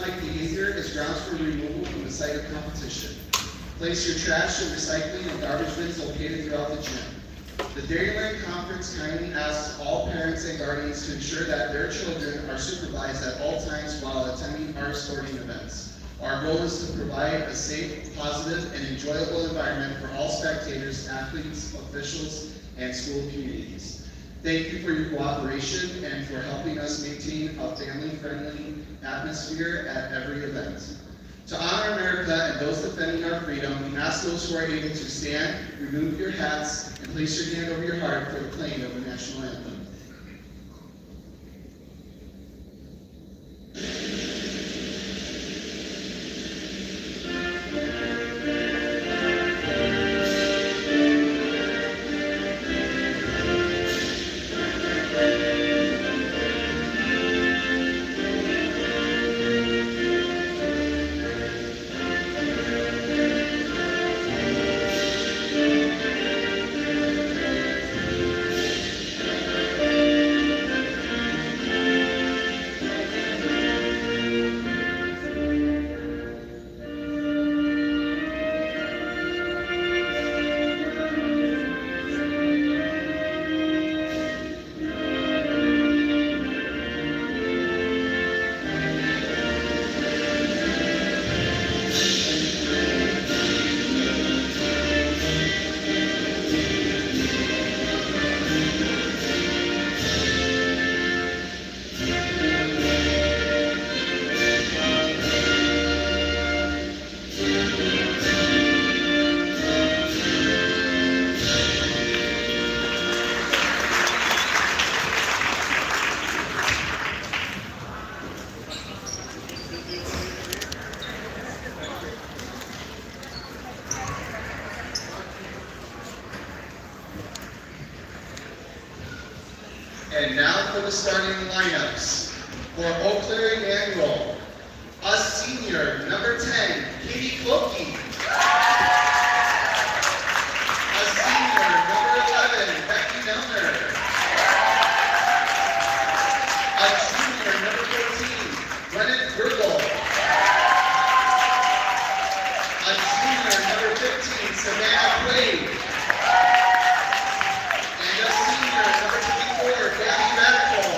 might be easier is grounds for removal from the site of competition. Place your trash and recycling and garbage bins located throughout the gym. The Dairyland Conference kindly asks all parents and guardians to ensure that their children are supervised at all times while attending our sporting events. Our goal is to provide a safe, positive, and enjoyable environment for all spectators, athletes, officials, and school communities. Thank you for your cooperation and for helping us maintain a family-friendly atmosphere at every event. To honor America and those defending our freedom, we ask those who are able to stand, remove your hats, and place your hand over your heart for the playing of the national anthem. And now for the starting lineups. For Eau Claire Immanuel, a senior, number 10, Katie Clokey. A senior, number 11, Becky Milner. A junior, number 14, Brennan Gergel. A junior, number 15, Savannah Quaid. And a senior, number 24, Gabby Radical.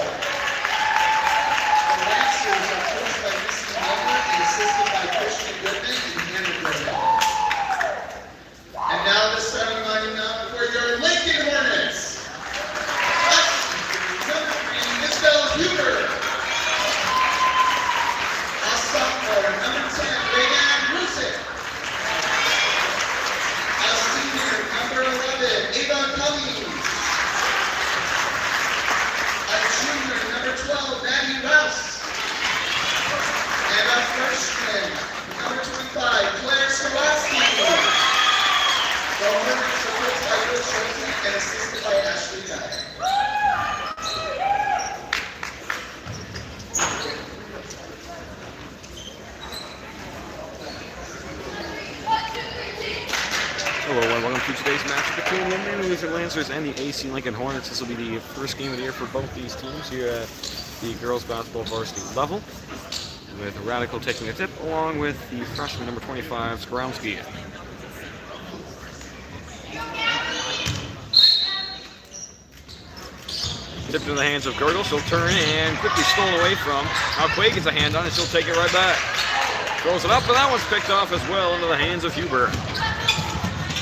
The Lancers are coached by Mrs. Alma and assisted by Christian Goodman and Hannah Goodman. And now the starting lineup for your Lincoln Hornets. Number 3, Isabel Huber. A sophomore, number 10, Rayanne Rusick. A senior, number 11, Ava Cummings. A junior, number 12, Maddie Rouse. And a freshman, number 25, Claire Swarovski. The Hornets are coached by Bill Schulte and assisted by Ashley Dye. Hello and welcome to today's match between the Lutheran Lancers and the AC Lincoln Hornets. This will be the first game of the year for both these teams here at the girls basketball varsity level, with Radical taking the tip along with the freshman number 25, Skorowski. Tipped into the hands of Girdle. She'll turn and quickly stolen away from. Now Quaid gets a hand on it. She'll take it right back. Throws it up, and that one's picked off as well into the hands of Huber.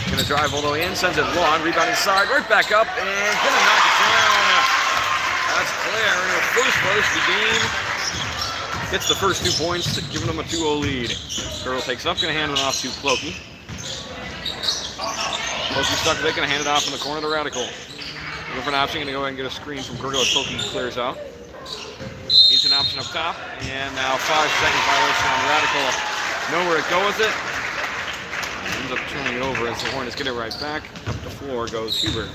Gonna drive all the way in, sends it long, rebounding side, right back up, and gonna knock it down. That's Claire in her first burst of the game. Gets the first 2 points, giving them a 2-0 lead. Girdle takes up, gonna hand it off to Clokey. Clokey stuck with it, gonna hand it off in the corner to Radical. Looking for an option, gonna go ahead and get a screen from Girdle as Clokey clears out. Needs an option up top, and now 5-second violation on Radical. Nowhere to go with it. Ends up turning it over as the Hornets get it right back. Up the floor goes Huber.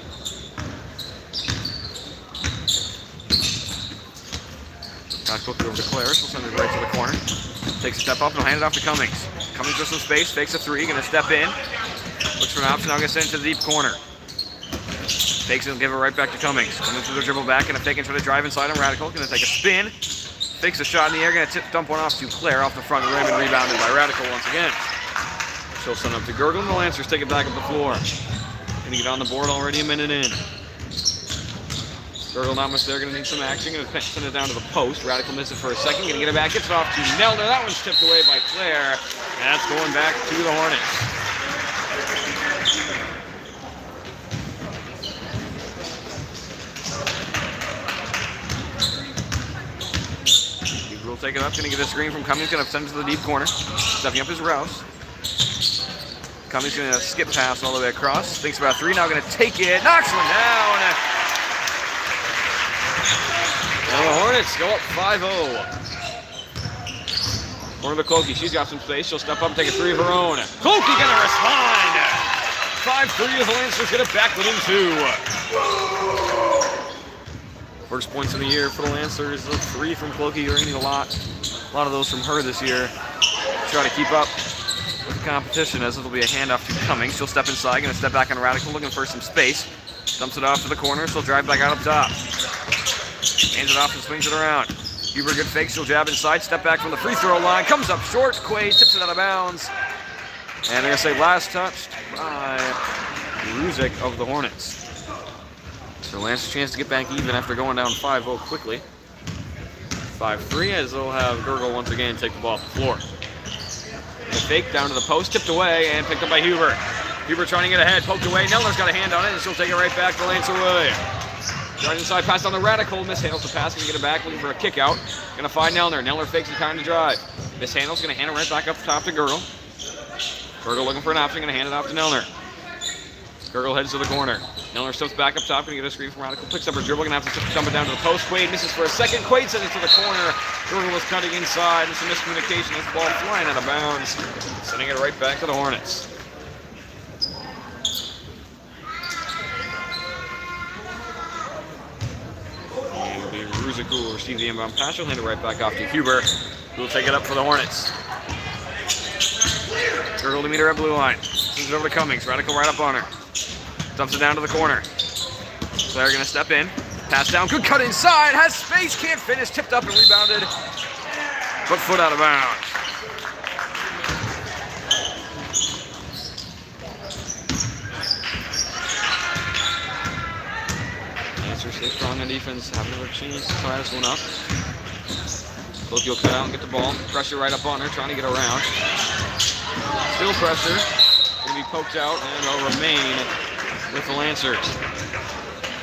Got quickly over to Claire. She'll send it right to the corner. Takes a step up and will hand it off to Cummings. Cummings with some space, fakes a three, gonna step in. Looks for an option, now gonna send it to the deep corner. Takes it and give it right back to Cummings. Cummings with the dribble back, gonna take it for the drive inside on Radical. Gonna take a spin. fakes a shot in the air, gonna dump one off to Claire off the front rim and rebounded by Radical once again. She'll send up to Gurgle, and the Lancers take it back up the floor. Gonna get on the board already a minute in. Gurgle not much there, gonna need some action, gonna send it down to the post. Radical misses for a second, gonna get it back, gets it off to Nelner. That one's tipped away by Claire, and that's going back to the Hornets. Will take it up, gonna get a screen from Cummings, gonna send it to the deep corner. Stepping up is Rouse. Cummings gonna skip pass all the way across. Thinks about three, now gonna take it, knocks one down. And the Hornets go up 5-0. Corner to Clokey, she's got some space. She'll step up and take a three of her own. Clokey gonna respond. 5-3 as the Lancers get it back within 2. First points of the year for the Lancers. Those 3 from Clokey. You're getting a lot of those from her this year. Try to keep up with the competition as it'll be a handoff to Cummings. She'll step inside, gonna step back on Radical, looking for some space. Dumps it off to the corner, she'll drive back out up top. Hands it off and swings it around. Huber, good fake, she'll jab inside, step back from the free throw line, comes up short, Quaid tips it out of bounds. And they're gonna say last touched by Ruzick of the Hornets. So Lance's chance to get back even after going down 5-0 quickly. 5-3 as they'll have Gurgle once again take the ball off the floor. A fake down to the post, tipped away and picked up by Huber. Huber trying to get ahead, poked away. Nelner's got a hand on it and she'll take it right back to Lancer Way. Right inside, pass on the Radical. Mishandles the pass, gonna get it back, looking for a kick out. Gonna find Nelner. Nelner fakes the time to drive. Mishandles, gonna hand it right back up top to Gurgle. Gurgle looking for an option, gonna hand it off to Nelner. Gurgle heads to the corner. Nelner steps back up top, gonna get a screen from Radical. Picks up her dribble, gonna have to dump it down to the post. Quaid misses for a second. Quaid sends it to the corner. Gurgle was cutting inside. It's a miscommunication. This ball flying out of bounds. Sending it right back to the Hornets. Ruzick will receive the inbound pass. She'll hand it right back off to Huber, who will take it up for the Hornets. Gurgle to meet her at blue line. Sends it over to Cummings. Radical right up on her. Dumps it down to the corner. Claire gonna step in. Pass down. Good cut inside. Has space. Can't finish. Tipped up and rebounded. But foot out of bounds. Lancers stay strong on defense. Having another chance to tie this one up. Clokey will cut out and get the ball. Pressure right up on her. Trying to get around. Still pressure. Going to be poked out and will remain with the Lancers.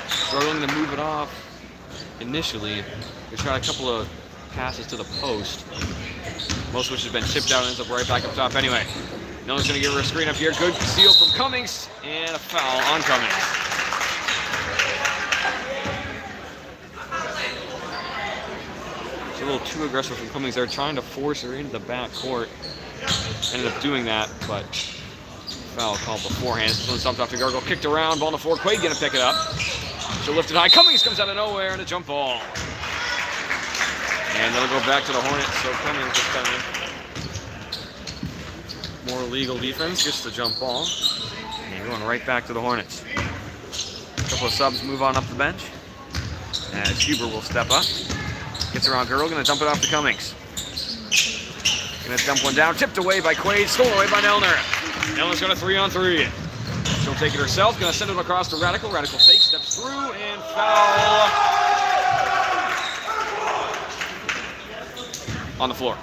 Struggling to move it off initially. They tried a couple of passes to the post, most of which has been tipped out and ends up right back up top anyway. Neller's going to give her a screen up here. Good steal from Cummings and a foul on Cummings. It's a little too aggressive from Cummings. They're trying to force her into the back court. Ended up doing that, but foul called beforehand. This one's dumped off to Gurgle. Kicked around, ball on the floor. Quaid gonna pick it up. She'll lift it high. Cummings comes out of nowhere and a jump ball. And that'll go back to the Hornets. So Cummings just kind of more legal defense. Gets the jump ball. And going right back to the Hornets. A couple of subs move on up the bench. As Huber will step up. Gets around Gurgle. Gonna dump it off to Cummings. Gonna dump one down, tipped away by Quaid, stolen away by Nelner. Nelner's got a 3-on-3. She'll take it herself, gonna send it across to Radical. Radical fake, steps through, and foul on the floor.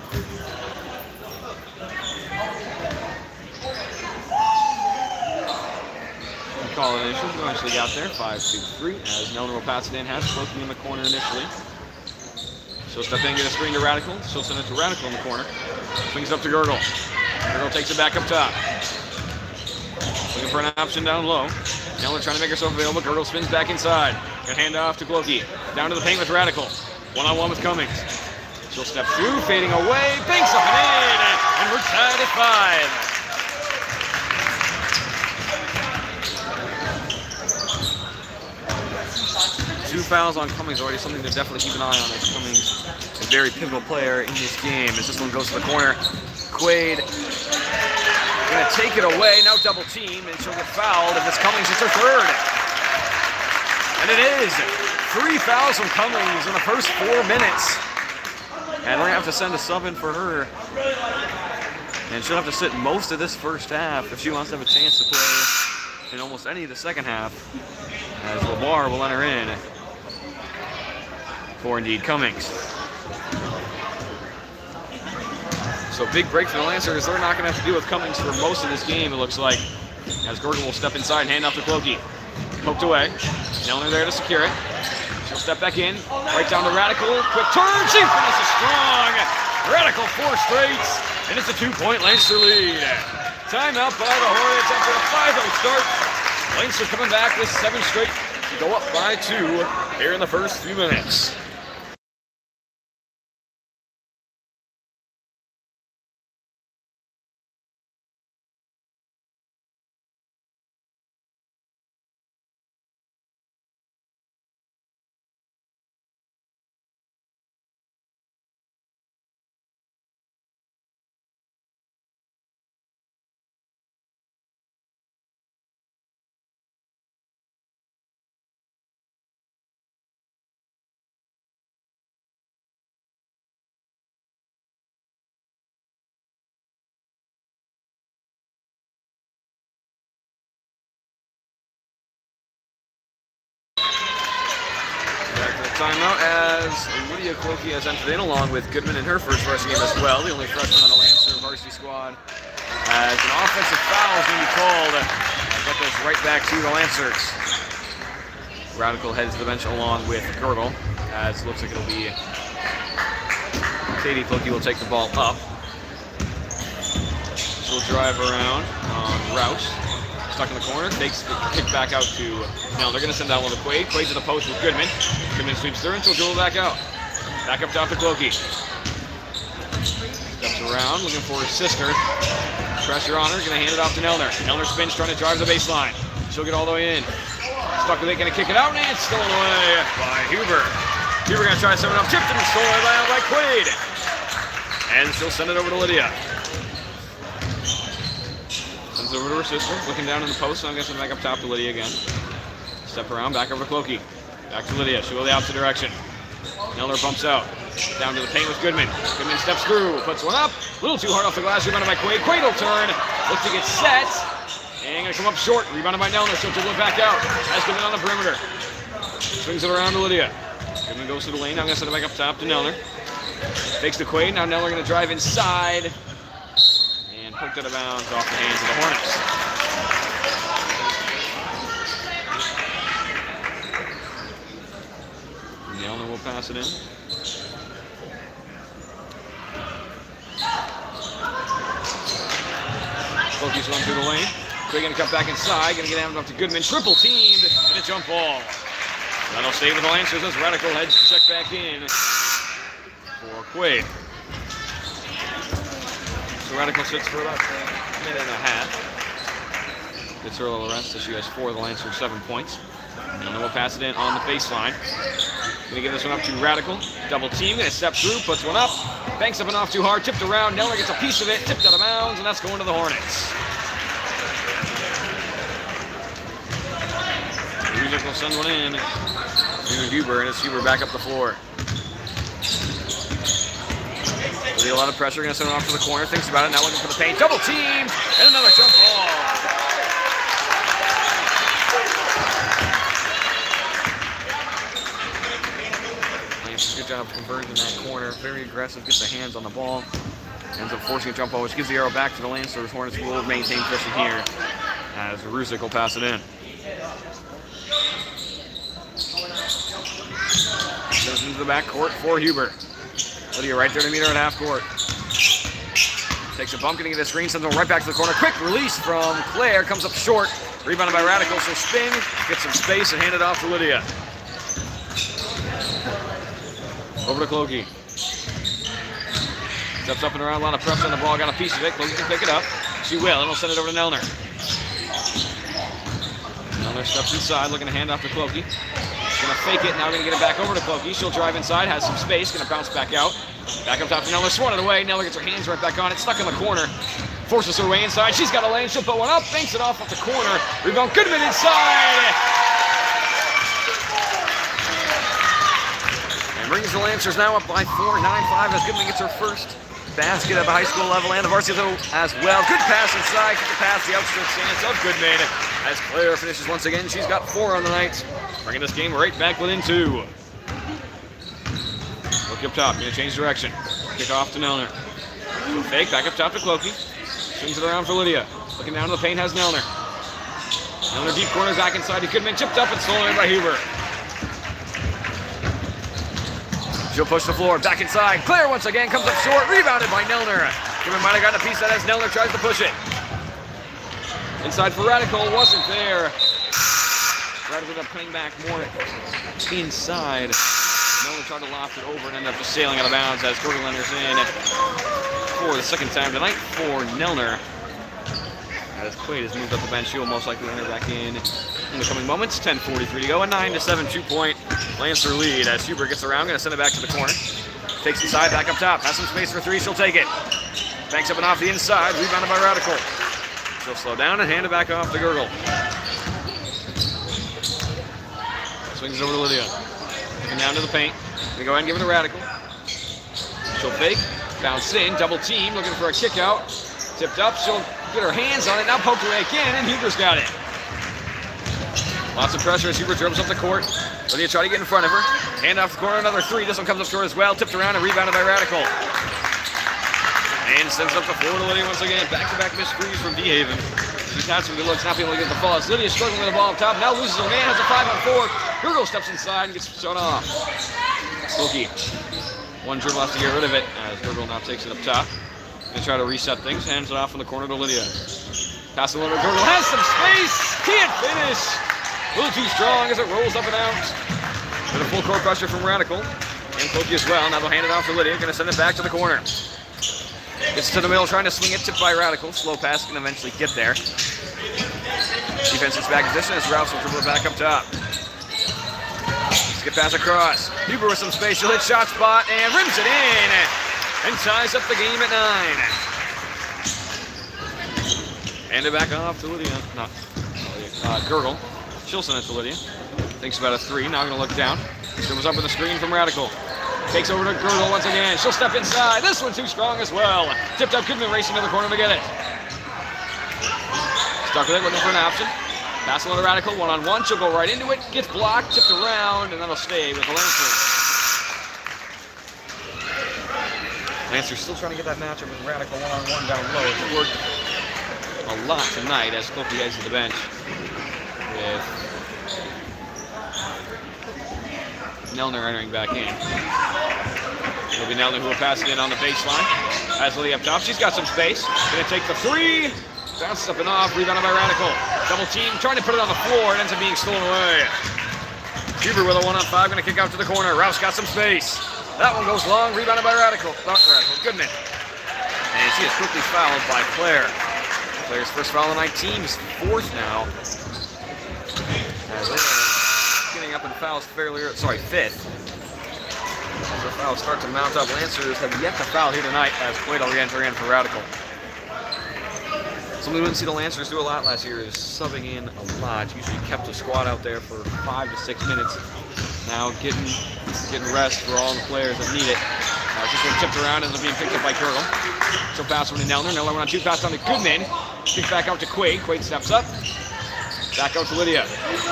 Call it initially, eventually got there, 5-2-3, as Nelner will pass it in, has Clokey in the corner initially. She'll step in, get a screen to Radical. She'll send it to Radical in the corner. Swings up to Gurgle. Gurgle takes it back up top. Looking for an option down low. Nelner trying to make herself available. Gurgle spins back inside. Gonna hand off to Clokey. Down to the paint with Radical. One-on-one with Cummings. She'll step through, fading away. Banks up and in. And we're tied at 5. Two fouls on Cummings already, something to definitely keep an eye on, as Cummings a very pivotal player in this game. As this one goes to the corner, Quaid gonna take it away, now double team, and she'll get fouled. If it's Cummings, it's her third. And it is 3 fouls from Cummings in the first 4 minutes. And we're going to have to send a sub in for her. And she'll have to sit most of this first half if she wants to have a chance to play in almost any of the second half. As LeBar will let her in for indeed Cummings. So big break for the Lancers. They're not going to have to deal with Cummings for most of this game, it looks like. As Gordon will step inside and hand off to Clokey. Poked away. Nelner there to secure it. She'll step back in. Right down to Radical. Quick turn. She finishes strong. Radical 4 straights. And it's a 2-point Lancer lead. Timeout by the Hornets after a 5-0 start. Lancer coming back with 7 straight to go up by 2 here in the first few minutes. Timeout as Lydia Clokey has entered in along with Goodman in her first varsity game as well. The only freshman on the Lancer varsity squad. As an offensive foul is going to be called. That goes right back to the Lancers. Radical heads to the bench along with Girdle. As it looks like it'll be Katie Clokey will take the ball up. She'll drive around on Rouse. Stuck in the corner, takes the kick back out to now. They're going to send that one to Quaid. Quaid to the post with Goodman. Goodman sweeps through until dribble back out. Back up top to Clokey. Steps around, looking for his sister. Pressure on her, going to hand it off to Nelner. Nelner spins, trying to drive the baseline. She'll get all the way in. Stuck with it, going to kick it out, and it's stolen away by Huber. Huber going to try to send it up, tipped and stolen by Quaid. And she'll send it over to Lydia. Sends over to her sister, looking down in the post, so I'm guessing back up top to Lydia again. Step around, back over to Clokey. Back to Lydia, she'll go the opposite direction. Nelner bumps out, down to the paint with Goodman. Goodman steps through, puts one up, a little too hard off the glass, rebounded by Quaid. Quaid will turn, looks to get set, and gonna come up short, rebounded by Nelner, she'll dribble it back out. Has Goodman on the perimeter. Swings it around to Lydia. Goodman goes to the lane, now I'm gonna send it back up top to Nelner. Takes to Quaid, now Nelner gonna drive inside. Poked out of bounds off the hands of the Hornets. Nelner will pass it in. Clokey's run through the lane. They're going to cut back inside. Going to get down up to Goodman. Triple teamed and a jump ball. That'll stay with the Lancers as Radical heads to check back in for Quaid. So Radical sits for about a minute and a half. Gets her a little rest, so she has 4 of the Lancers 7 points. And then we'll pass it in on the baseline. Gonna give this one up to Radical. Double team, gonna step through, puts one up. Banks up and off too hard, tipped around. Nelner gets a piece of it, tipped out of bounds, and that's going to the Hornets. Music will send one in. Here's Huber, and it's Huber back up the floor. A lot of pressure, gonna send it off to the corner, thinks about it, now looking for the paint, double team, and another jump ball. Nice, good job converting that corner, very aggressive, gets the hands on the ball, ends up forcing a jump ball, which gives the arrow back to the Lancers. Hornets will maintain possession here, as Rusick will pass it in. Goes into the backcourt for Huber. Lydia right there to meet her at half court. Takes a bump, gonna get a screen, sends it right back to the corner. Quick release from Claire, comes up short. Rebounded by Radical, so spin, get some space, and hand it off to Lydia. Over to Clokey. Steps up and around, a lot of pressure on the ball, got a piece of it. Clokey can pick it up. She will, and will send it over to Nelner. Nelner steps inside, looking to hand off to Clokey. Gonna fake it, now gonna get it back over to Clokey. She'll drive inside, has some space, gonna bounce back out. Back up top to Nelner, swatted away. Nelner gets her hands right back on it, stuck in the corner. Forces her way inside, she's got a lane, she'll put one up, banks it off at the corner. Rebound, Goodman inside! And And brings the Lancers now up by 4, 9-5 as Goodman gets her first basket at the high school level and the varsity though as well. Good pass inside, get the pass, the outstretched stance of Goodman. As Claire finishes once again, she's got 4 on the night, bringing this game right back within 2. Clokey up top, gonna change direction. Kick off to Nelner. So fake, back up top to Clokey. Swings it around for Lydia. Looking down to the paint has Nelner. Nelner deep corner, back inside to Goodman, chipped up and stolen away by Huber. She'll push the floor, back inside. Claire once again comes up short, rebounded by Nelner. Goodman might have gotten a piece of that as Nelner tries to push it. Inside for Radical, wasn't there. Radical ended up cutting back more inside. Nelner tried to loft it over and ended up just sailing out of bounds as Gurgle enters in for the second time tonight for Nelner. As Quaid has moved up the bench, she will most likely enter back in the coming moments. 10:43 to go, a 9-7 2-point Lancer lead as Huber gets around, going to send it back to the corner. Takes it side, back up top, has some space for 3, she'll take it. Banks up and off the inside, rebounded by Radical. She'll slow down and hand it back off to Gurgle. Swings it over to Lydia. Looking down to the paint. Gonna go ahead and give it to Radical. She'll fake, bounce in, double team, looking for a kick out. Tipped up, she'll get her hands on it, now poked away again, and Huber's got it. Lots of pressure as Huber dribbles up the court. Lydia try to get in front of her. Hand off the corner, another 3. This one comes up short as well. Tipped around and rebounded by Radical. And sends it up the floor to Lydia once again. Back-to-back missed threes from D-Haven. She's had some good looks, not being able to get the fall. As Lydia struggling with the ball up top. Now loses her man, has a 5-on-4. Gurgle steps inside and gets shot off. Clokey. One dribble has to get rid of it as Gurgle now takes it up top. Gonna try to reset things. Hands it off in the corner to Lydia. Passing over to Gurgle. Has some space. Can't finish. A little too strong as it rolls up and out. And a full court pressure from Radical. And Clokey as well. Now they'll hand it off to Lydia. Gonna send it back to the corner. Gets to the middle, trying to swing it, tipped by Radical. Slow pass can eventually get there. Defense is back in position as Rouse will dribble it back up top. Skip pass across. Huber with some space. She'll hit shot spot and rims it in. And ties up the game at 9. Hand it back off to Lydia. Not Lydia. Gurgle. She'll send it to Lydia. Thinks about a 3. Now gonna look down. Dribbles up with a screen from Radical. Takes over to Gurgle once again. She'll step inside. This one too strong as well. Tipped up, Goodman racing to the corner to get it. Stuck with it, looking for an option. Passing on to Radical, 1-on-1. She'll go right into it. Gets blocked, tipped around, and that'll stay with the Lancers. Lancers still trying to get that matchup with Radical 1-on-1 down low. It's worked a lot tonight as Clokey heads to the bench. With Nelner entering back in. It'll be Nelner who will pass it in on the baseline. Has Lydia up top. She's got some space. Gonna take the 3. Bounces up and off. Rebounded by Radical. Double team. Trying to put it on the floor. It ends up being stolen away. Huber with a 1-on-5. Gonna kick out to the corner. Rouse got some space. That one goes long. Rebounded by Radical. Not Radical. Goodman. And she is quickly fouled by Claire. Claire's first foul of the night. Team's 4th now. As they are getting up in fouls fairly early. Sorry, 5th. As the fouls start to mount up, Lancers have yet to foul here tonight as Quaid will re-enter in for Radical. Something we didn't see the Lancers do a lot last year is subbing in a lot. Usually kept the squad out there for 5 to 6 minutes. Now getting rest for all the players that need it. This one tipped around, ends up being picked up by Gurgle. She'll pass one to Nelner. Nelner went on 2, pass on to Goodman. Kick back out to Quaid. Quaid steps up. Back out to Lydia.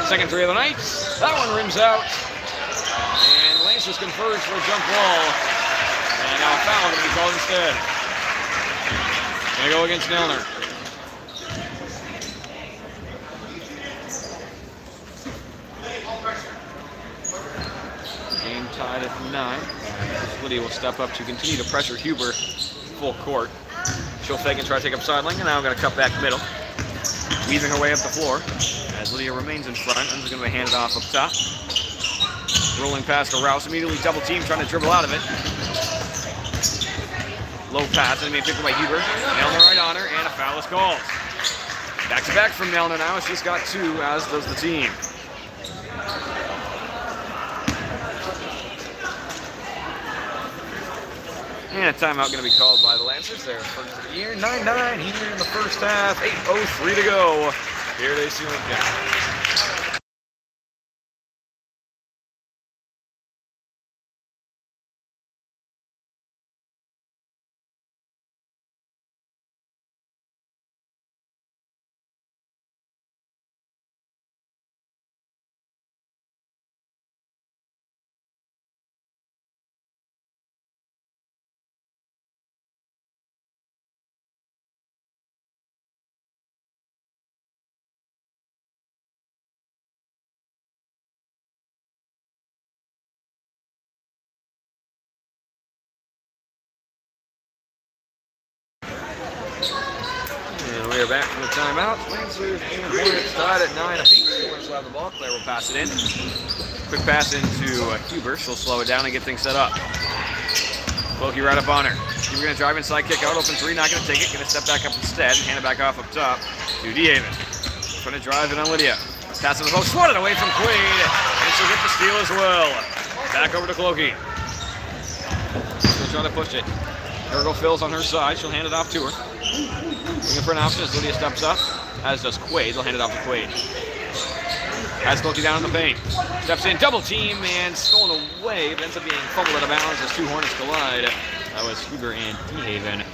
Second 3 of the night. That one rims out. And Lancers converge for a jump ball. And now a foul going to be called instead. Going to go against Nelner. Game tied at 9. Lydia will step up to continue to pressure Huber full court. She'll fake and try to take up sideline, and now I'm going to cut back middle. Weaving her way up the floor as Lydia remains in front. And is going to hand it off up top. Rolling past to Rouse, immediately double team, trying to dribble out of it. Low pass, and being picked up by Huber. Nelner right on her, and a foul is called. Back to back from Nelner now. She's got 2, as does the team. And a timeout going to be called by the Lancers. Their first of the year. 9-9 here in the first half. 8:03 to go. Here they see it. back from the timeout. Lancers and Hornets tied at 9 apiece. Hornets will have the ball. Claire will pass it in. Quick pass into Huber. She'll slow it down and get things set up. Clokey right up on her. Huber going to drive inside, kick out, open three, not going to take it. Going to step back up instead and hand it back off up top to DeHaven. Trying to drive it on Lydia. Pass on the post, swatted away from Quaid. And she'll get the steal as well. Back over to Clokey. Still trying to push it. Gergel fills on her side. She'll hand it off to her. Looking for an option as Lydia steps up. As does Quaid. They'll hand it off to Quaid. Has Clokey down in the paint. Steps in, double team, and stolen away. But ends up being fumbled out of bounds as two Hornets collide. That was Huber and DeHaven.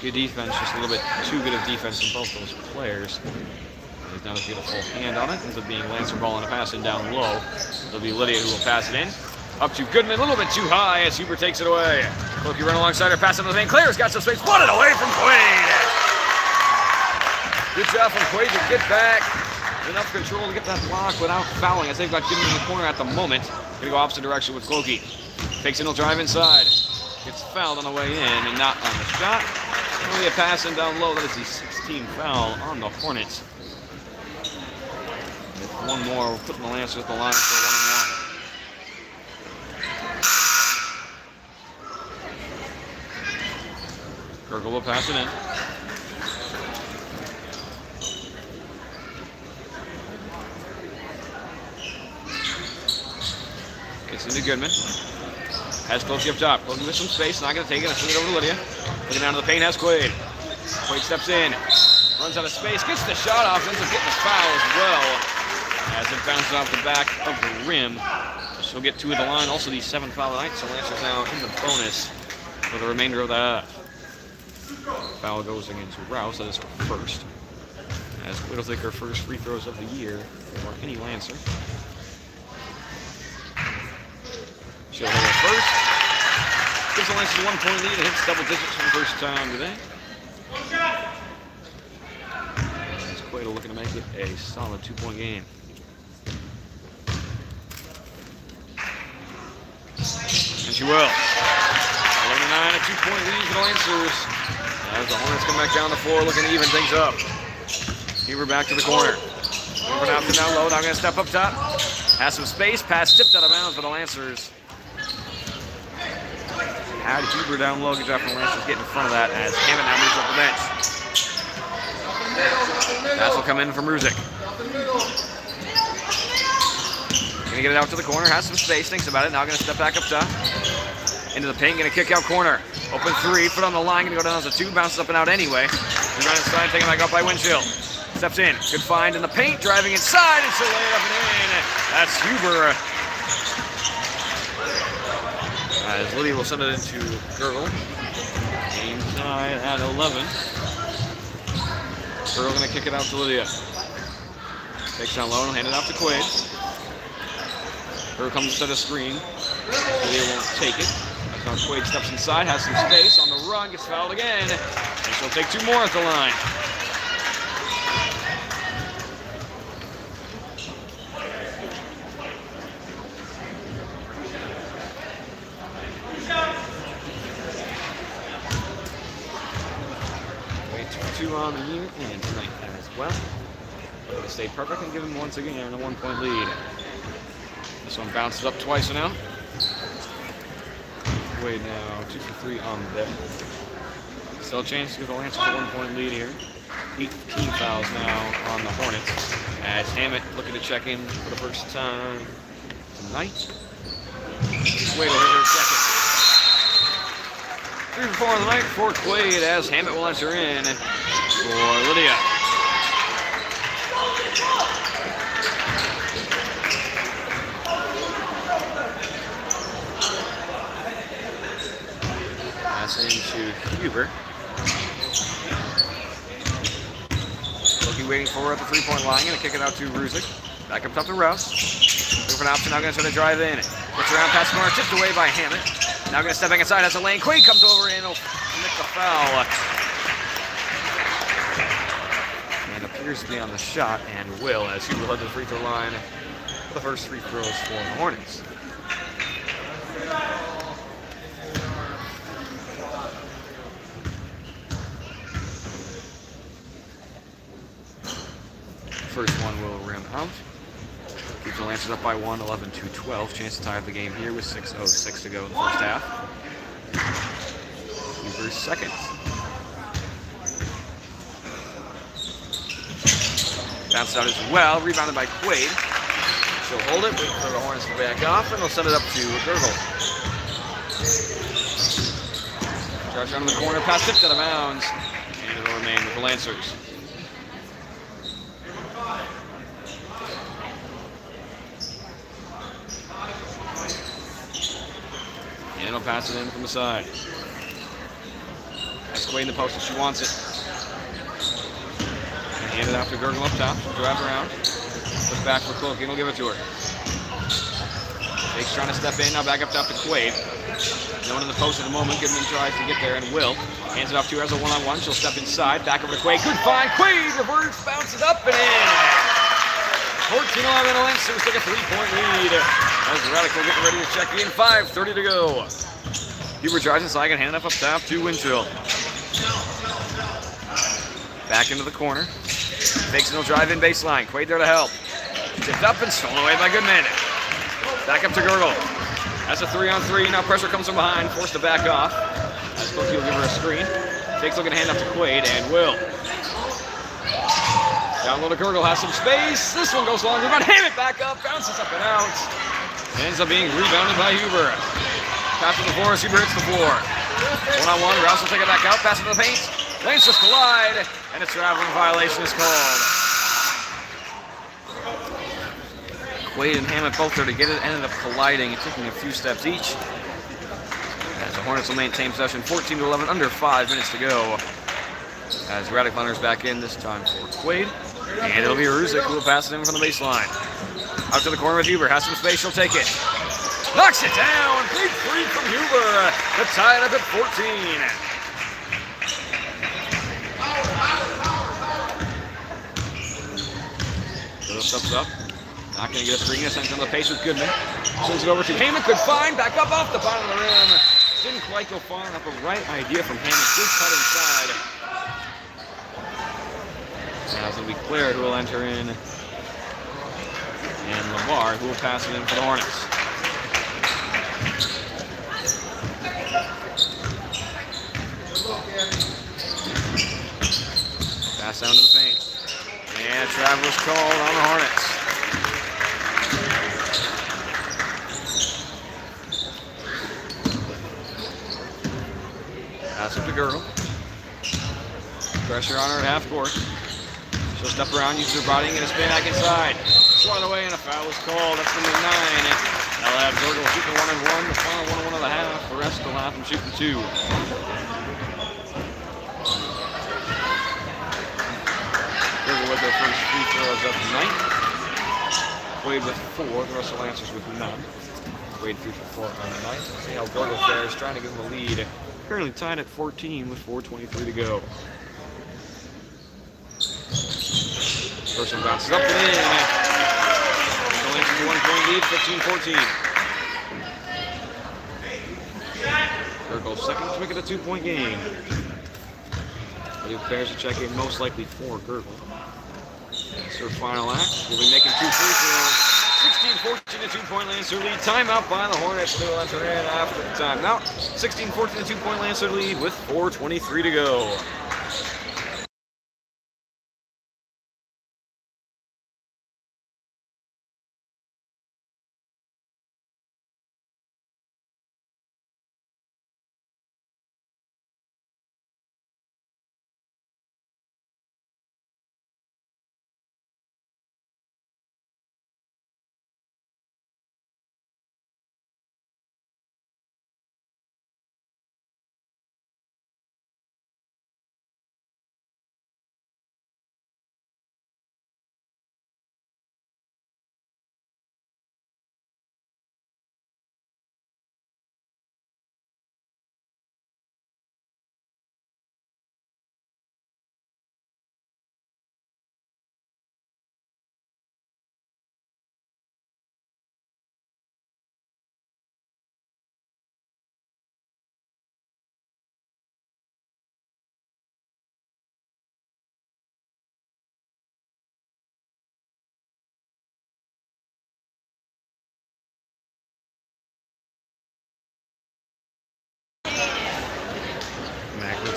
Good defense, just a little bit too good of defense from both those players. He's not a beautiful hand on it. Ends up being Lancer ball and a pass in down low. It'll be Lydia who will pass it in. Up to Goodman, a little bit too high as Huber takes it away. Clokey run alongside her, pass into the paint. Claire's got some space, won it away from Quaid. Good job from Quaid to get back. Enough control to get that block without fouling as they've got Goodman in the corner at the moment. Gonna go opposite direction with Clokey. Takes it, he'll drive inside. Gets fouled on the way in and not on the shot. Only a pass in down low. That is the 16th foul on the Hornets. With one more, we're putting the Lancers at the line for 1-1. Gergel will pass it in. Gets into Goodman. Has Clokey up top. Clokey with some space. Not going to take it. Send it over to Lydia. Looking down to the paint. Has Quaid. Quaid steps in. Runs out of space. Gets the shot off. Ends up getting the foul as well. As it bounces off the back of the rim. She'll get two at the line. Also the 7th foul tonight. So Lancers now in the bonus for the remainder of that. Foul goes against Rouse. That is her first. As Quaid will take her first free throws of the year for any Lancer. She'll hit it first. Gives the Lancers a 1-point lead and hits double digits for the first time today. As Quaid looking to make it a solid 2-point game. And she will. 11-9, a 2-point lead for the Lancers. As the Hornets come back down the floor looking to even things up. Huber back to the corner. Moving out to down low. Now going to step up top. Has some space. Pass tipped out of bounds for the Lancers. Had Huber down low. Good job from Lancers getting in front of that as Hammond now moves up the bench. Pass will come in from Ruzick. Gonna get it out to the corner. Has some space. Thinks about it. Now gonna step back up top. Into the paint. Gonna kick out corner. Open three. Foot on the line. Gonna go down as a 2. Bounces up and out anyway. Rebound inside. Taken back up by Winchell. Steps in. Good find in the paint. Driving inside. And she'll lay it up and in. That's Huber. As Lydia will send it into Gergel. Game tied at 11. Gergel going to kick it out to Lydia. Takes down low and hand it off to Quaid. Gergel comes to set a screen. Lydia won't take it. That's how Quaid steps inside, has some space on the run, gets fouled again. And she'll take 2 more at the line. On the year and tonight as well. They stayed perfect and give him once again a 1-point lead. This one bounces up twice now. Wade now 2 for 3 on the day. Still a chance to give the Lancers a 1-point lead here. 18 fouls now on the Hornets. As Hammett looking to check in for the first time tonight. Wade will hit her second. 3 for 4 on the night for Quaid as Hammett will enter in for Lydia. Pass into Huber. Clokey waiting for her at the 3-point line. Going to kick it out to Ruzick. Back up top to Rouse. Looking for an option. Now going to try to drive in. Gets around past corner. Tipped away by Hammett. Now going to step back inside as a lane. Quaid comes over and will nick the foul. And appears to be on the shot and will as Huber led to the free throw line for the first free throws for the Hornets. first one will rim out. Keeps the Lancers up by 1, 11-12. Chance to tie up the game here with 6:06 to go in the first half. Huber's second. Bounced out as well, rebounded by Quaid. She'll hold it, wait for the Hornets to back off, and they'll send it up to Gurgle. Josh out of the corner, pass tipped out of bounds, and it'll remain with the Lancers. And it'll pass it in from the side. That's Quaid in the post if she wants it. Hand it out to Gurgle up top. She'll drive around. Look back for Cloaking. He'll give it to her. Jake's trying to step in. Now back up top to Quaid. No one in the post at the moment. Goodman tries to get there and will. Hands it off to her as a one-on-one. She'll step inside. Back over to Quaid. Good find. Quaid reverse. Bounces up and in. 14-11. Lancers take a 3-point lead. As Radical getting ready to check in. 5:30 to go. Huber drives inside and hand it up top to Winchell. Back into the corner. Fakes and he'll drive in baseline. Quaid there to help. Tipped up and stolen away by Goodman. Back up to Gurgle. That's a 3-on-3. Now pressure comes from behind. Forced to back off. As Cookie will give her a screen. Jake's looking to hand up to Quaid and will. Down low to Gurgle. Has some space. This one goes long. Rebound. Ham it back up. Bounces up and out. Ends up being rebounded by Huber. Pass to the floor. Huber hits the floor. One-on-one. Rouse will take it back out. Pass it to the paint. Lancers collide, and a traveling violation is called. Quaid and Hammett both there to get it, ended up colliding and taking a few steps each. As the Hornets will maintain possession, 14-11, under 5 minutes to go. As Radic Hunter's back in, this time for Quaid. And it'll be Ruzick who will pass it in from the baseline. Out to the corner with Huber, has some space, she'll take it. Knocks it down, big three from Huber to tie it up at 14. Little steps up. Not going to get a screen. Sends on the pace with Goodman. Sends it over to Hammond. Good find. Back up off the bottom of the rim. Didn't quite go far enough. A right idea from Hammond. Good cut inside. Now it's going to be Claire who will enter in. And Lamar who will pass it in for the Hornets. Pass down to the paint. And travel's called on the Hornets. Pass up to Gurgle. Pressure on her at half court. She'll step around, use her body, and get a spin back inside. Swat away, and a foul is called. That's number 9. They'll have Gurgle shooting 1-1. The final 1-1 of the half. The rest will have them shooting 2. Gurgle with their first free throws of the night. Quaid with 4, the rest of the Lancers with none. Quaid 3 for 4 on the night. See how Gurgle fares, trying to give them a lead. Currently tied at 14 with 4:23 to go. First one bounces up and in. The Lancers a 1-point lead, 15-14. Gurgle's second to make it a 2-point game. He prepares to check in, most likely for Gurgle. That's her final act. We'll be making 2 free throws. 16-14, a 2-point Lancer lead. Timeout by the Hornets. Still enter in after the timeout. 16-14, a 2-point Lancer lead with 4:23 to go.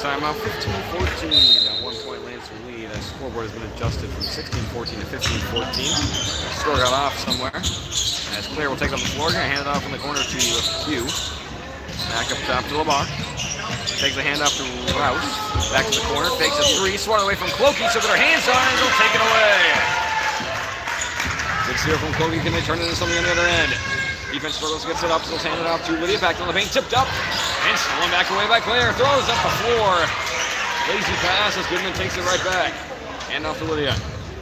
timeout. 15-14. 1 point Lancer lead. The scoreboard has been adjusted from 16-14 to 15-14. Score got off somewhere. As Claire will take it up the floor, gonna hand it off in the corner to Hugh. Back up top to Lamar. Takes the handoff to Rouse. Back to the corner, fakes a three, swatted away from Clokey. She'll get her hands on it and she'll take it away. Good steal from Clokey. Can they turn it into something on the other end? Defense struggles, gets it up, still hand it off to Lydia. Back on the paint, tipped up. And stolen back away by Claire. Throws up the floor. Lazy pass as Goodman takes it right back. Hand off to Lydia.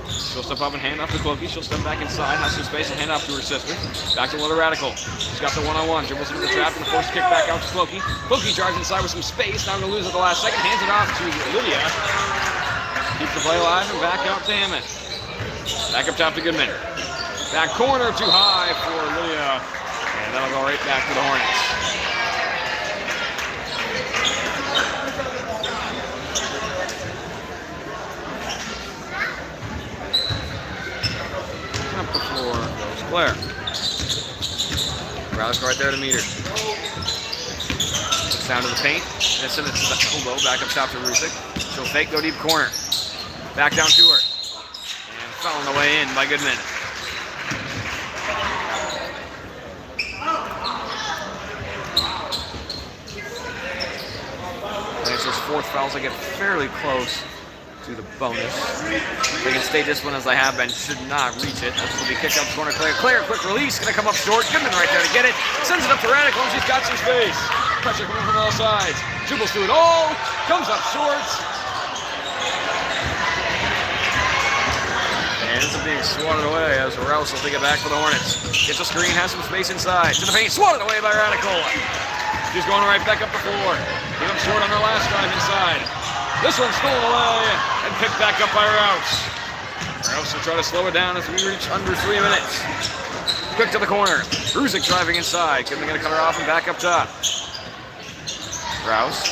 She'll step up and hand off to Clokey. She'll step back inside, has some space and hand off to her sister. Back to Lydia Radical. She's got the one-on-one. Dribbles into the trap and the force kick back out to Clokey. Clokey drives inside with some space. Now going to lose at the last second. Hands it off to Lydia. Keeps the play alive and back out to Hammond. Back up top to Goodman. Back corner too high for Lydia. And that'll go right back to the Hornets. Up the floor goes Claire. Roush right there to meet her. Looks down to the paint. And send it to the elbow. Back up top to Rusick. She'll fake, go deep corner. Back down to her. And fell on the way in by Goodman. Lancer's fourth fouls. I get fairly close to the bonus. They can stay disciplined as they have been. Should not reach it. This will be kicked out the corner. Claire, quick release. Gonna come up short. Goodman right there to get it. Sends it up to Radical and she's got some space. Pressure coming from all sides. Dribbles through it all. Comes up short. And ends up being swatted away as Rouse will take it back for the Hornets. Gets a screen, has some space inside. To the paint, swatted away by Radical. She's going right back up the floor. Came up short on her last drive inside. This one's stolen away and picked back up by Rouse. Rouse will try to slow it down as we reach under 3 minutes. Quick to the corner. Rusick driving inside. Goodman going to cut her off and back up top. Rouse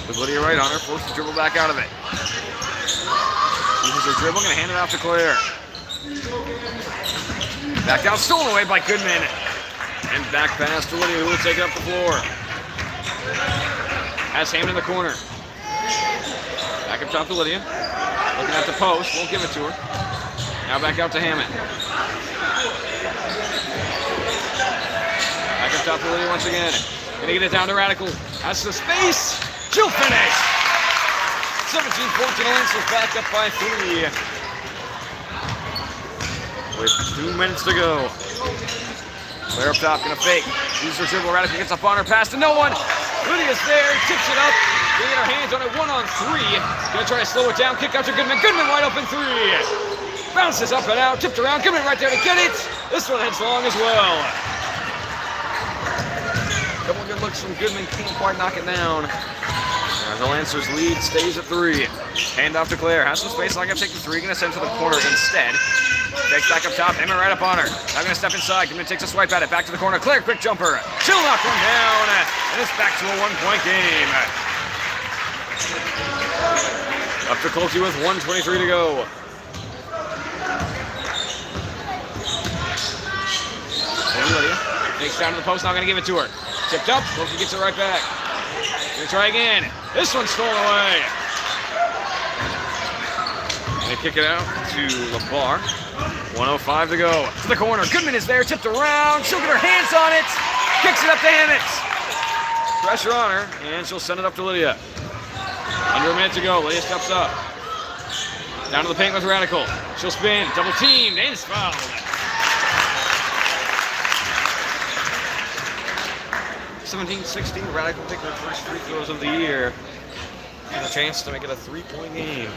with Lydia right on her. Forced to dribble back out of it. Uses her dribble. Going to hand it off to Claire. Back down. Stolen away by Goodman. And back pass to Lydia, who will take it up the floor. Has Hammond in the corner. Back up top to Lydia. Looking at the post. Won't give it to her. Now back out to Hammond. Back up top to Lydia once again. Gonna get it down to Radical. Has the space. She'll finish. 17-14 Lancers back up by 3. With 2 minutes to go. Claire up top, gonna fake. Uses her dribble. Radical gets up on her. Pass to no one. Lydia's there. Tips it up. Gonna get her hands on it. 1-on-3. Gonna try to slow it down. Kick out to Goodman. Goodman wide open 3. Bounces up and out. Tipped around. Goodman right there to get it. This one heads long as well. Couple good looks from Goodman. Can't quite knock it down. The Lancers lead stays at 3. Hand off to Claire. Has some space. Not gonna take the 3. Gonna send to the corner instead. Takes back up top. Hammond right up on her. Now gonna step inside. Goodman takes a swipe at it. Back to the corner. Claire, quick jumper. She'll knock one down. And it's back to a 1-point game. Up to Clokey with 1:23 to go. And Lydia takes down to the post. Not gonna give it to her. Tipped up. Clokey gets it right back. Gonna try again. This one's stolen away. They kick it out to LeBar. 1:05 to go. To the corner. Goodman is there. Tipped around. She'll get her hands on it. Kicks it up to Hammond. Pressure on her. And she'll send it up to Lydia. Under a minute to go. Lydia steps up. Down to the paint with Radical. She'll spin. Double teamed. And it's fouled. (17-16). Radical take their first free throws of the year. And a chance to make it a 3-point game.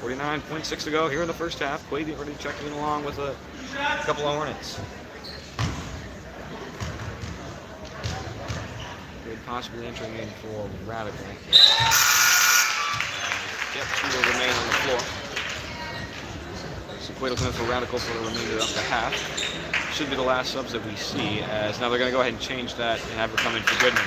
49.6 to go here in the first half. Quade already checking in along with a couple of Hornets. Quade possibly entering in for Radical. Yep, she will remain on the floor. So Quade will come in for Radical for the remainder of the half. Should be the last subs that we see, as now they're going to go ahead and change that and have her come in for Goodman.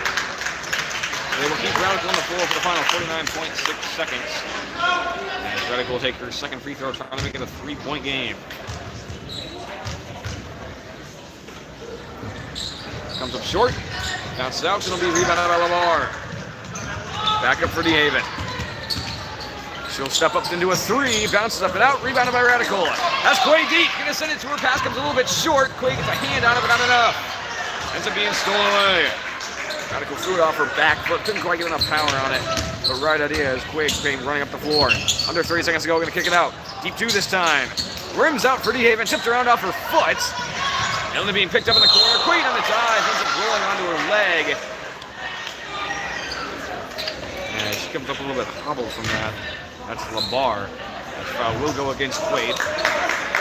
They will keep Radical on the floor for the final 49.6 seconds. And Radical will take her second free throw, trying to make it a 3-point game. Comes up short, bounces out, and it'll be rebounded by Lamar. Back up for DeHaven. She'll step up into a 3, bounces up and out, rebounded by Radical. That's Quay deep, gonna send it to her, pass comes a little bit short. Quay gets a hand on it, but not enough. Ends up being stolen away. Radical threw it off her back foot, couldn't quite get enough power on it. But right idea is Quay came running up the floor. Under 30 seconds to go, gonna kick it out. Deep 2 this time. Rims out for DeHaven, tipped around off her foot. Only being picked up in the corner. Quay on the dive, ends up rolling onto her leg. And she comes up a little bit hobbled from that. That's LaBar. That foul will go against Quaid.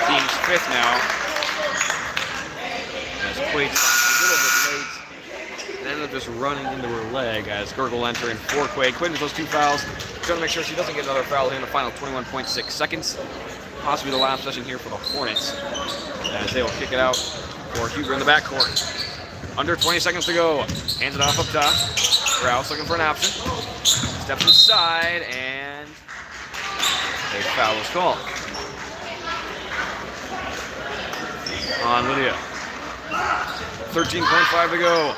Team's 5th now. As Quaid's a little bit late. And ended up just running into her leg as Gurgle entering for Quaid. Quaid with those 2 fouls. Trying to make sure she doesn't get another foul here in the final 21.6 seconds. Possibly the last session here for the Hornets. As they will kick it out for Huber in the backcourt. Under 20 seconds to go. Hands it off up top. Rouse looking for an option. Steps inside and a foul is called on Lydia. 13.5 to go.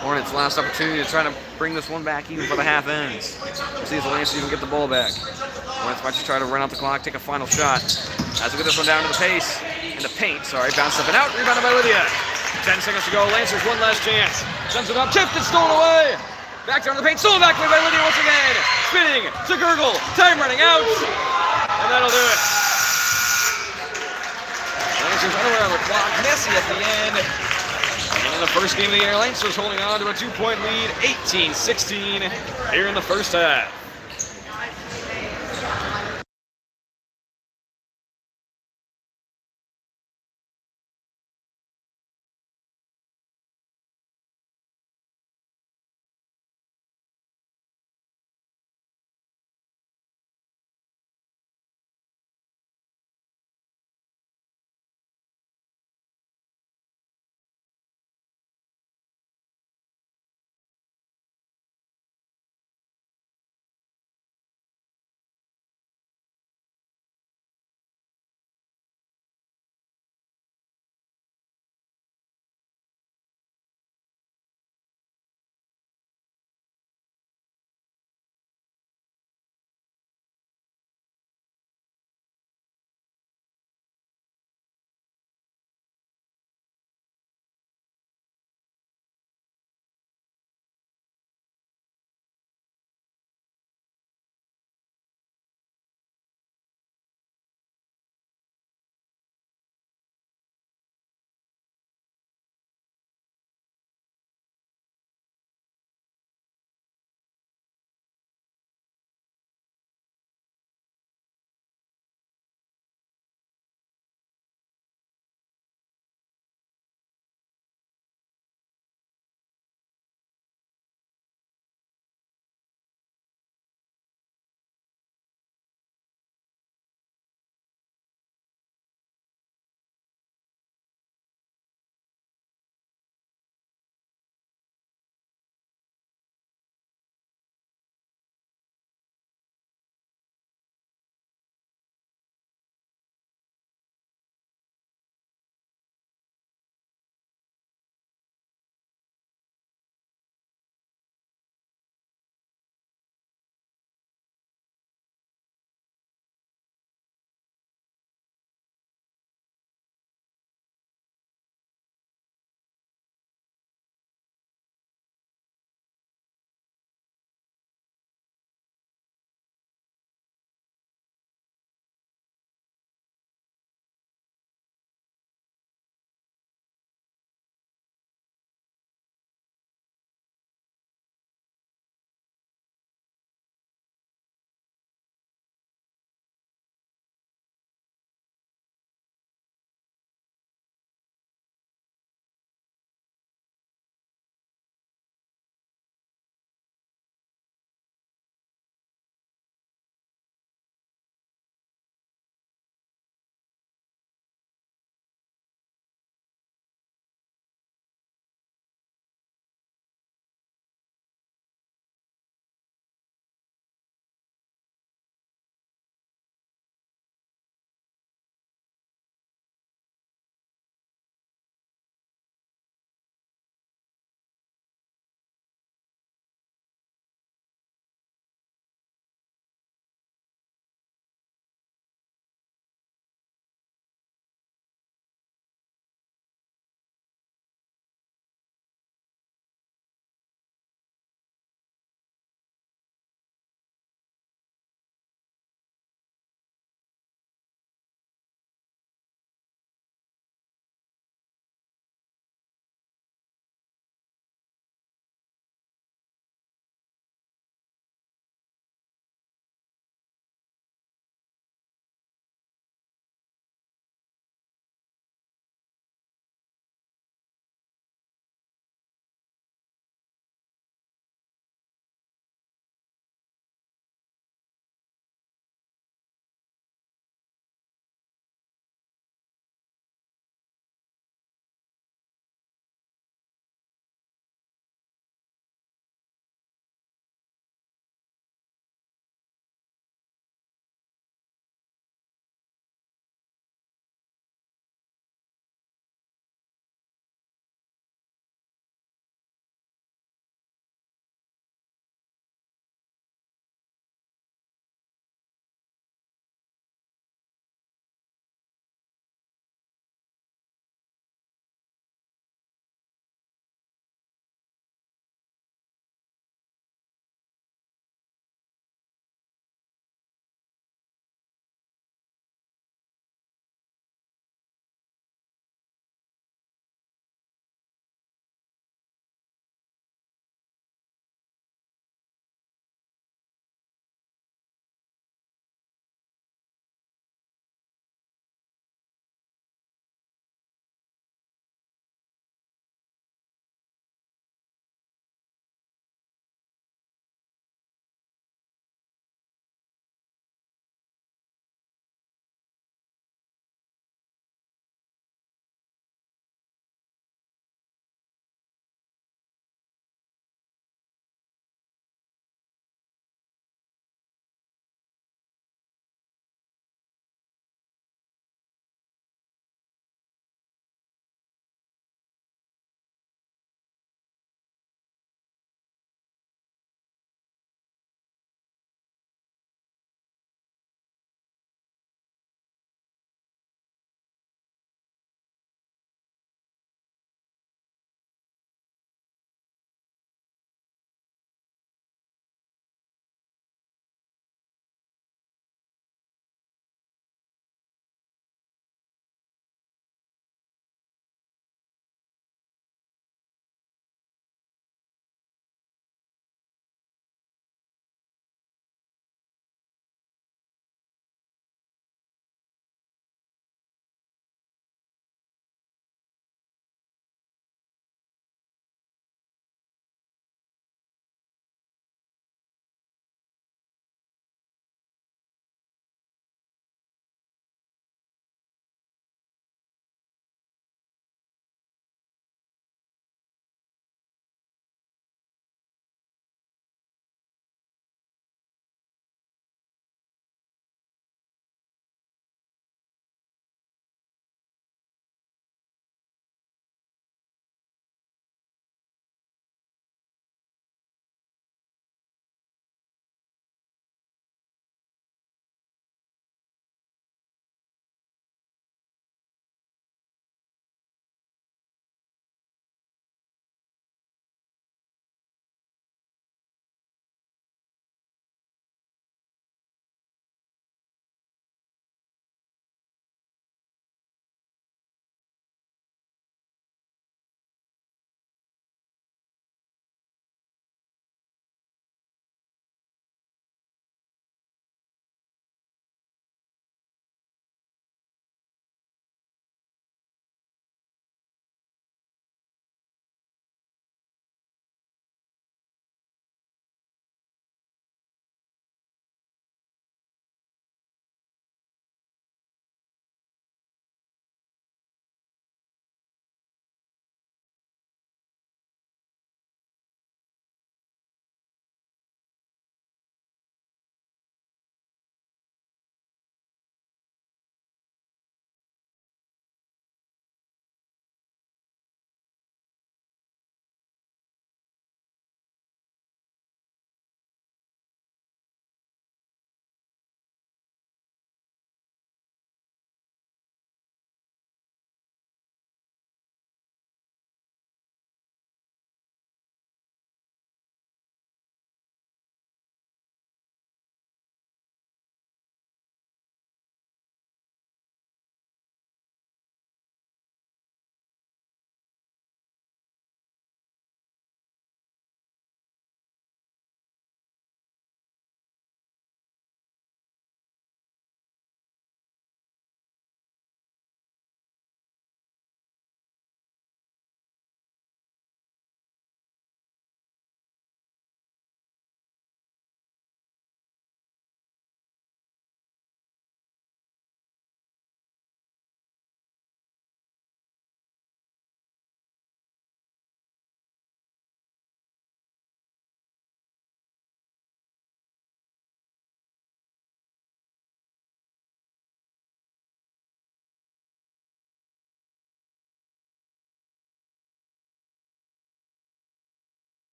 Hornets last opportunity to try to bring this one back even for the half ends. We'll see if the Lancers even get the ball back. Hornets might just try to run out the clock, take a final shot. As we get this one down to the paint, bounce up and out, rebounded by Lydia. 10 seconds to go, Lancers one last chance. Sends it up, tipped and stolen away. Back down to the paint, stolen back by Lydia once again. Spinning to Gurgle, time running out. And that'll do it. Lancers unaware of the clock, messy at the end. And in the first game of the year, Lancers holding on to a 2-point lead, 18-16 here in the first half.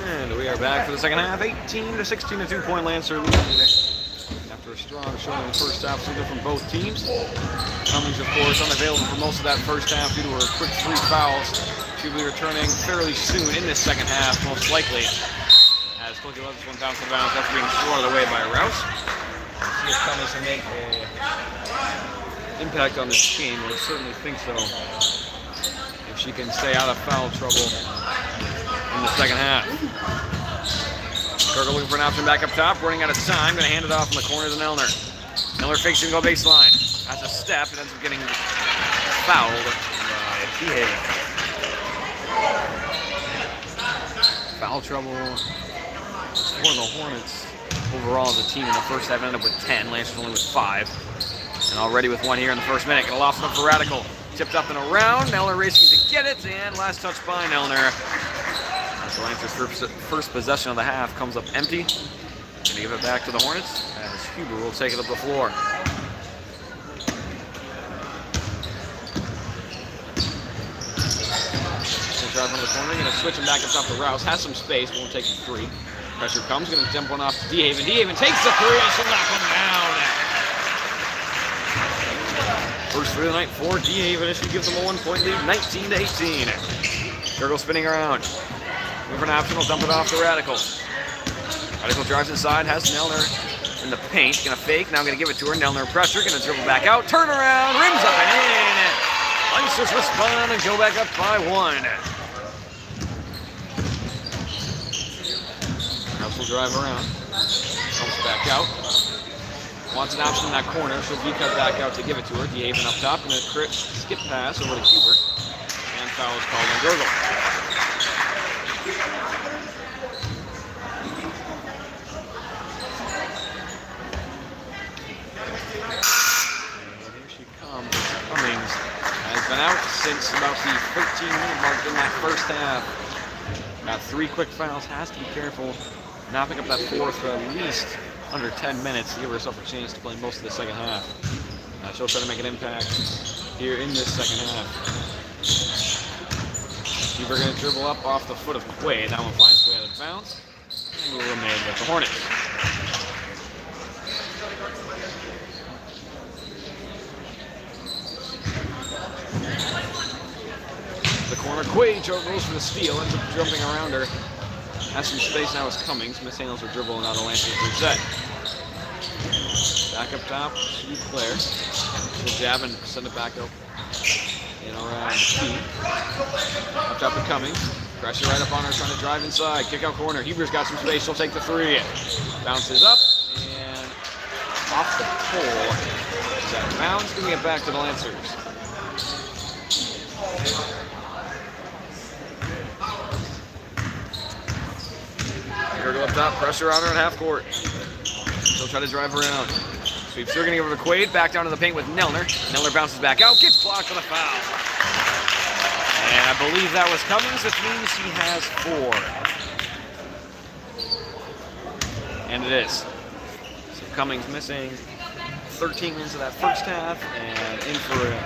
And we are back for the second half. 18-16, a 2-point Lancer lead. After a strong showing in the first half, so good from both teams. Cummings, of course, unavailable for most of that first half due to her quick 3 fouls. She'll be returning fairly soon in this second half, most likely. As Cookie lets this one bounce and bounce after being swatted away by Rouse. See if Cummings can make an impact on this game. I certainly think so. If she can stay out of foul trouble in the second half. Gergel looking for an option back up top, running out of time. Going to hand it off in the corner to Nelner. Nelner fakes it and go baseline. Has a step and ends up getting fouled by Behaven. Foul trouble for the Hornets overall as a team in the first half. Ended up with 10. Lancers only with 5. And already with 1 here in the first minute. Going to loft it up for Radical. Tipped up and around. Nelner racing to get it. And last touch by Nelner. The Lancers' first possession of the half comes up empty. Going to give it back to the Hornets as Huber will take it up the floor. Drive from the corner, going to switch him back up top to Rouse. Has some space, won't take the 3. Pressure comes, going to jump one off to DeHaven. DeHaven takes the 3 and she'll knock him down. First 3 of the night for DeHaven as she gives them a 1-point lead, 19-18. Gergel spinning around. Moving option, will dump it off to Radical. Radical drives inside, has Nelner in the paint. Going to fake, now going to give it to her. Nelner pressure, going to dribble back out. Turn around, rims up and in. Lancers respond and go back up by 1. Rouse will drive around. Comes back out. Wants an option in that corner. She'll be cut back out to give it to her. DeHaven up top. And a skip pass over to Huber. And foul is called on Gergel. And here she comes. Cummings has been out since about the 13-minute mark in that first half. Got 3 quick fouls. Has to be careful. Now pick up that 4th for at least under 10 minutes to give herself a chance to play most of the second half. She'll try to make an impact here in this second half. Huber going to dribble up off the foot of Quaid. That one finds way out of bounds. And will remain with the Hornets. The corner, Quaid goes for the steal, ends up jumping around her. Has some space now as Cummings. Mishandles her dribble and now the Lancers reset. Back up top to Claire. She'll jab and send it back up and around the key. Up top to Cummings. Pressure right up on her, trying to drive inside. Kick out corner. Huber's got some space. She'll take the 3. Bounces up and off the pole. Is out of bounds. Giving it back to the Lancers. Gergel up top, pressure on her at half court. She'll try to drive around. Sweeps her, gonna give her to Quaid, back down to the paint with Nelner. Nelner bounces back out, gets blocked on a foul. And I believe that was Cummings, which means he has 4. And it is. So Cummings missing 13 minutes of that first half and in for a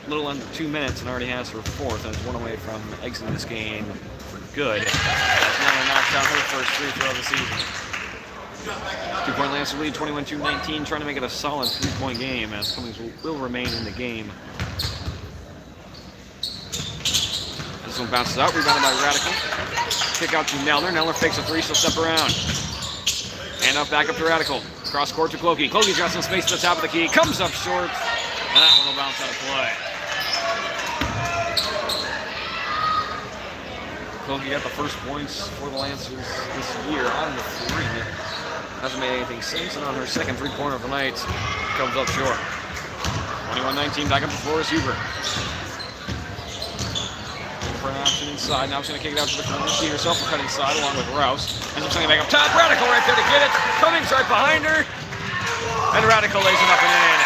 little under 2 minutes and already has her 4th and is 1 away from exiting this game for good. Nelner knocks down her first 3 throw of the season. 2-point Lancer lead, 21-19, trying to make it a solid 3-point game as Cummings will remain in the game. This one bounces out, rebounded by Radical. Kick out to Nelner. Nelner fakes a 3, she'll step around. Hand off back up to Radical. Cross court to Clokey. Clokey's got some space at the top of the key. Comes up short. And that one will bounce out of play. Clokey got the first points for the Lancers this year on the 3. Hasn't made anything since, and on her second 3-pointer of the night, comes up short. 21-19, back up the floor is Huber. Looking for an option inside. Now she's going to kick it out to the corner. She herself will cut inside along with Rouse. Ends up sending it back up top. Radical right there to get it. Cummings right behind her. And Radical lays it up and in.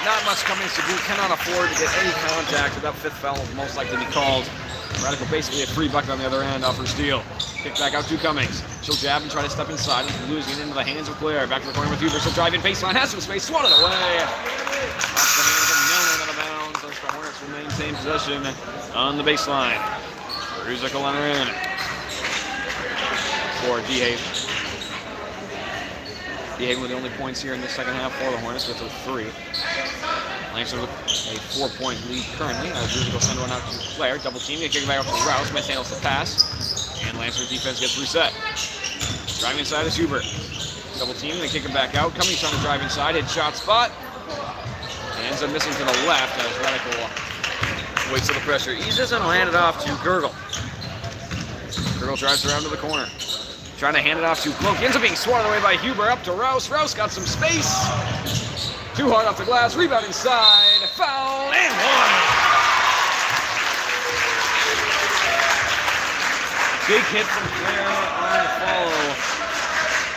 Not much Cummings to do. Cannot afford to get any contact. That 5th foul will most likely be called. Radical basically a free bucket on the other end off her steal. Kick back out to Cummings. She'll jab and try to step inside, and losing it into the hands of Claire. Back to the corner with Huber. She'll drive in baseline, has some space, swatted away. Off the hands of Immanuel out of bounds. maintain possession on the baseline. Ruzick will enter in for D-Haven. D-Haven with the only points here in the second half for the Hornets with a 3. Lancer with a 4-point lead currently. Ruzick will send one out to Claire. Double team, they kick it back up to Rouse. Mishandles the pass. And Lancer defense gets reset. Driving inside is Huber. Double team, they kick him back out. Cummings trying to drive inside, hit shot spot. And ends up missing to the left as Radical waits till the pressure eases and will hand it off to Gurgle. Gurgle drives around to the corner. Trying to hand it off to Cloak. Ends up being swatted away by Huber up to Rouse. Rouse got some space. Too hard off the glass. Rebound inside. Foul and one. Big hit from Claire on the follow.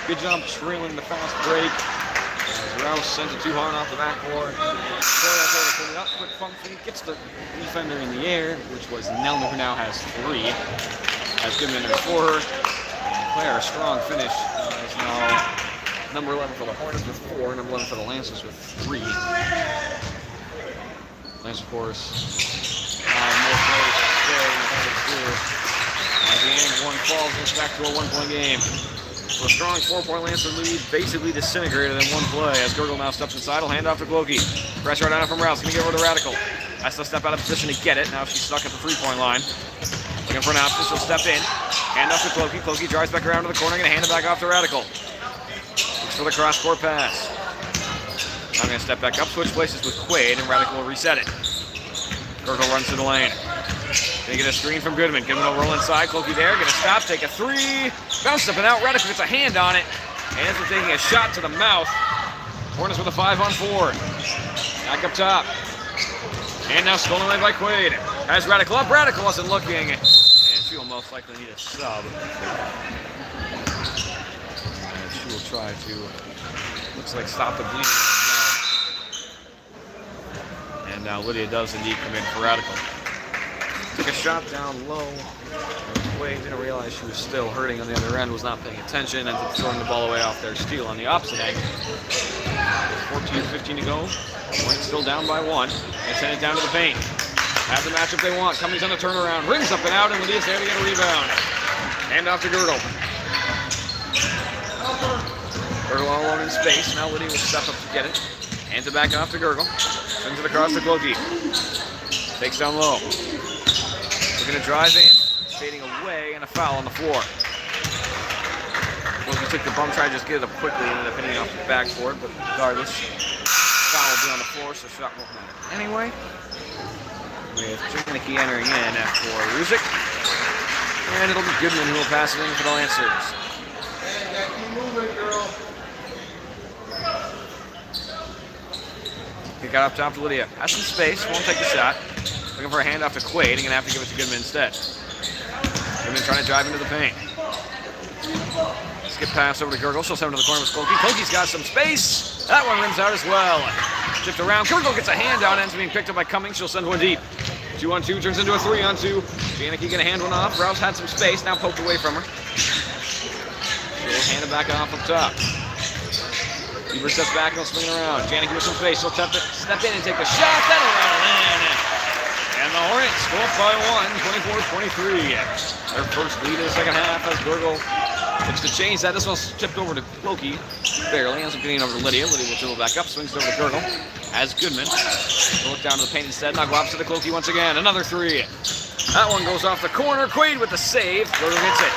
Good job trailing the fast break. As Rouse sends it too hard off the backboard. Claire clean it up. Quick funk feed. Gets the defender in the air, which was Nelner, who now has 3. Has Goodman there for her. Claire, a strong finish. Is now number 11 for the Hornets with 4, number 11 for the Lancers with 3. Lancers, of course, more players to stay in the Hornets do. As the end one falls, it's back to a 1-point game. So a strong 4-point Lancer lead, basically disintegrated in one play. As Gurgle now steps inside, he'll hand off to Clokey. Pressure down from Rouse, gonna get over to Radical. Has to step out of position to get it. Now she's stuck at the 3-point line. Looking for an option, she'll step in. Hand off to Clokey. Clokey drives back around to the corner, gonna hand it back off to Radical. Looks for the cross-court pass. I'm gonna step back up, switch places with Quaid, and Radical will reset it. Gurgle runs to the lane. Gonna get a screen from Goodman. Goodman will roll inside. Clokey there, gonna stop, take a 3. Bounce up and out. Radical gets a hand on it. And ends up taking a shot to the mouth. Hornets with a 5-on-4. Back up top. And now stolen away by Quaid. Has Radical up. Radical wasn't looking. And she will most likely need a sub. And she will try to, looks like, stop the bleeding in the mouth. And now Lydia does indeed come in for Radical. Took a shot down low. Quaid didn't realize she was still hurting on the other end, was not paying attention, ended up throwing the ball away off their steal on the opposite end. 14-15 to go. Hornets still down by 1. They send it down to the paint. Have the matchup they want. Cummings on the turnaround. Rings up and out, and Lydia's there to get a rebound. Hand off to Gurgle. Gurgle all alone in space. Now Lydia will step up to get it. Hands it back off to Gurgle. Sends it across to Clokey. Takes down low. Looking to drive in. Fading away, and a foul on the floor. Clokey took the bump, tried to just get it up quickly, ended up hitting off the backboard, but regardless, foul will be on the floor, so shot won't matter anyway. With Janicki entering in for Ruzick. And it'll be Goodman who will pass it in for the Lancers. Keep moving, girl. Kick out up top to Lydia. Has some space, won't take the shot. Looking for a handoff to Quaid, and gonna have to give it to Goodman instead. Goodman trying to drive into the paint. Skip pass over to Gurgle. She'll send him to the corner with Clokey. Clokey's got some space. That one rims out as well. Tipped around. Gurgle gets a hand down. Ends up being picked up by Cummings. She'll send one deep. 2-on-2 turns into a 3-on-2. Janicki gonna hand one off. Rouse had some space. Now poked away from her. She'll hand it back off up top. Huber steps back and will swing it around. Janicki with some space. She'll step in and take a shot. That'll rattle in. And the Hornets go up by 1, 24-23. Their first lead in the second half as Gurgle looks to change that. This one's tipped over to Clokey. Barely ends up getting over to Lydia. Lydia will dribble back up, swings it over to Gurgle. As Goodman will look down to the paint instead. Now go opposite to Clokey once again. Another 3. That one goes off the corner. Quaid with the save. Gurgle gets it.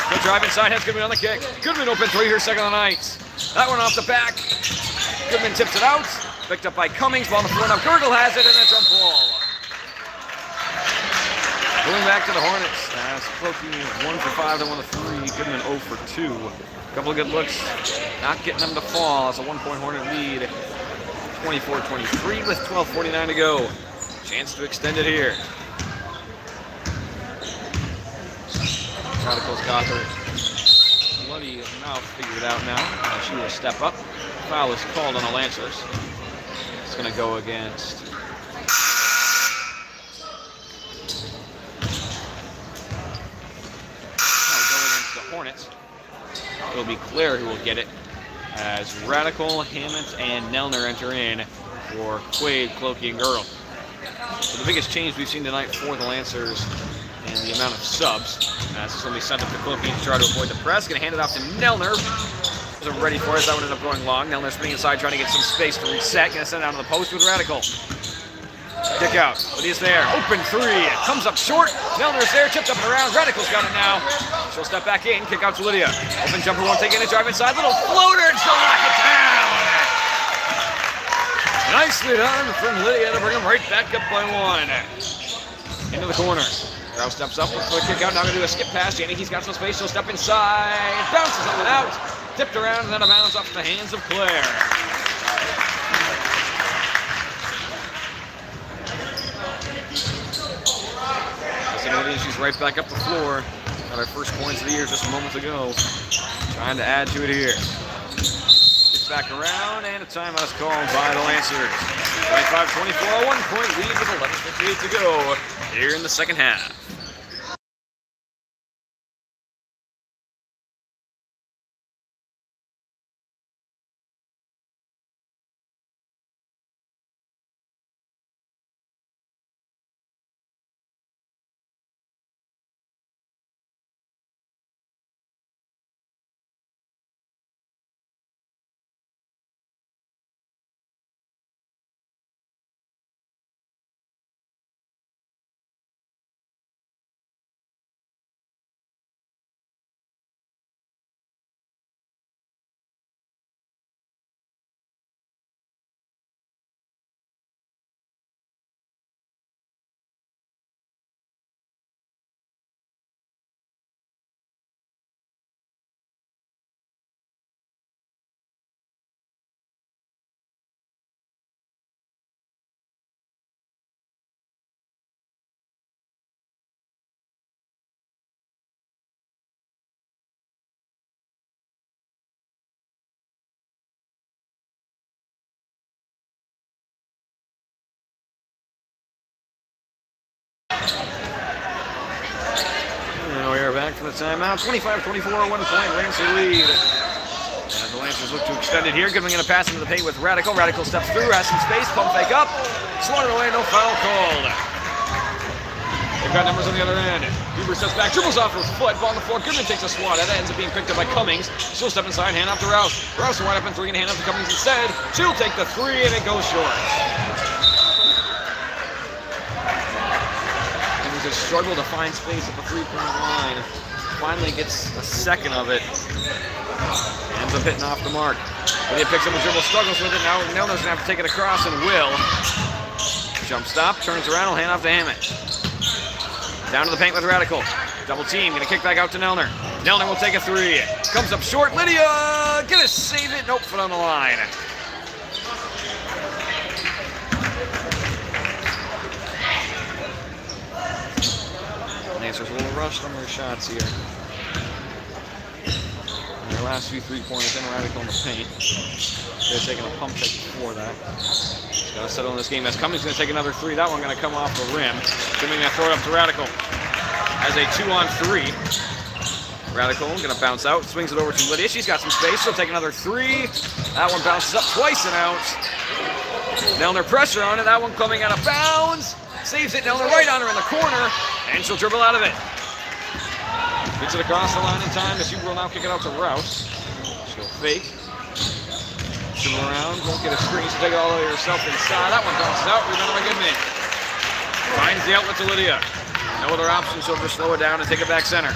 Good drive inside. Has Goodman on the kick. Goodman open 3 here, second on the night. That one off the back. Goodman tips it out. Picked up by Cummings. Ball on the floor. Now Gurgle has it, and it's a ball. Going back to the Hornets. Clokey 1 for 5, then 1 for 3. Goodman 0 for 2. A couple of good looks, not getting them to fall. It's a 1-point Hornet lead. 24-23 with 12:49 to go. Chance to extend it here. Radical's got her bloody mouth figured out now. She will step up. Foul is called on the Lancers. It's going to go against Hornets. It'll be Claire who will get it as Radical, Hammond, and Nelner enter in for Quaid, Clokey, and Gurgle. So the biggest change we've seen tonight for the Lancers and the amount of subs. This is going to be sent up to Clippy to try to avoid the press. Going to hand it off to Nelner. Wasn't ready for it. That one ended up going long. Nelner spinning inside, trying to get some space to reset. Going to send it down to the post with Radical. Kick out. Lydia's there. Open three. It comes up short. Nelner's there. Chipped up and around. Radical's got it now. She'll step back in. Kick out to Lydia. Open jumper won't take it. Drive inside. Little floater. She'll knock it down. Nicely done from Lydia to bring him right back up by one. Into the corner. Rouse steps up, looks for a kick out, now going to do a skip pass. Janieke's got some space, she'll step inside. Bounces up and out. Tipped around and then a bounce off the hands of Claire. She's right back up the floor. Got our first points of the year just moments ago. Trying to add to it here. Gets back around, and a timeout is called by the Lancers. 25-24, a 1-point lead with 11:58 to go here in the second half. And we are back from the timeout. 25-24, 1-point Lancer lead. As the Lancers look to extend it here, giving it a pass into the paint with Radical. Radical steps through, has some space, pump fake up. Swatted away, no foul called. They've got numbers on the other end. Huber steps back, dribbles off her foot, ball on the floor. Goodman takes a swat at it, ends up being picked up by Cummings. She'll step inside, hand off to Rouse. Rouse will wind up in three and hand off to Cummings instead. She'll take the three and it goes short. Cummings has struggled to find space at the three-point line. Finally gets a second of it. Ends up hitting off the mark. Lydia picks up a dribble, struggles with it. Now Nelner's going to have to take it across and will. Jump stop, turns around, will hand off to Hammett. Down to the paint with Radical. Double team, going to kick back out to Nelner. Nelner will take a three. Comes up short. Lydia going to save it. Nope, foot on the line. Lancers a little rushed on their shots here. And their last few three-pointers in Radical in the paint. They're taking a pump fake before that. Just got to settle in this game. As Cummings going to take another three. That one going to come off the rim. Cummings going to throw it up to Radical. As a 2-on-3. Radical going to bounce out. Swings it over to Lydia. She's got some space. She'll take another three. That one bounces up twice and out. Nelner pressure on it. That one coming out of bounds. Saves it. Nelner right on her in the corner. And she'll dribble out of it. Gets it across the line in time as Huber will now kick it out to Rouse. She'll fake. Dribble around. Won't get a screen. She'll take it all the way herself inside. That one bounces out. Rebounded by Goodman. Finds the outlet to Lydia. No other option. She'll just slow it down and take it back center.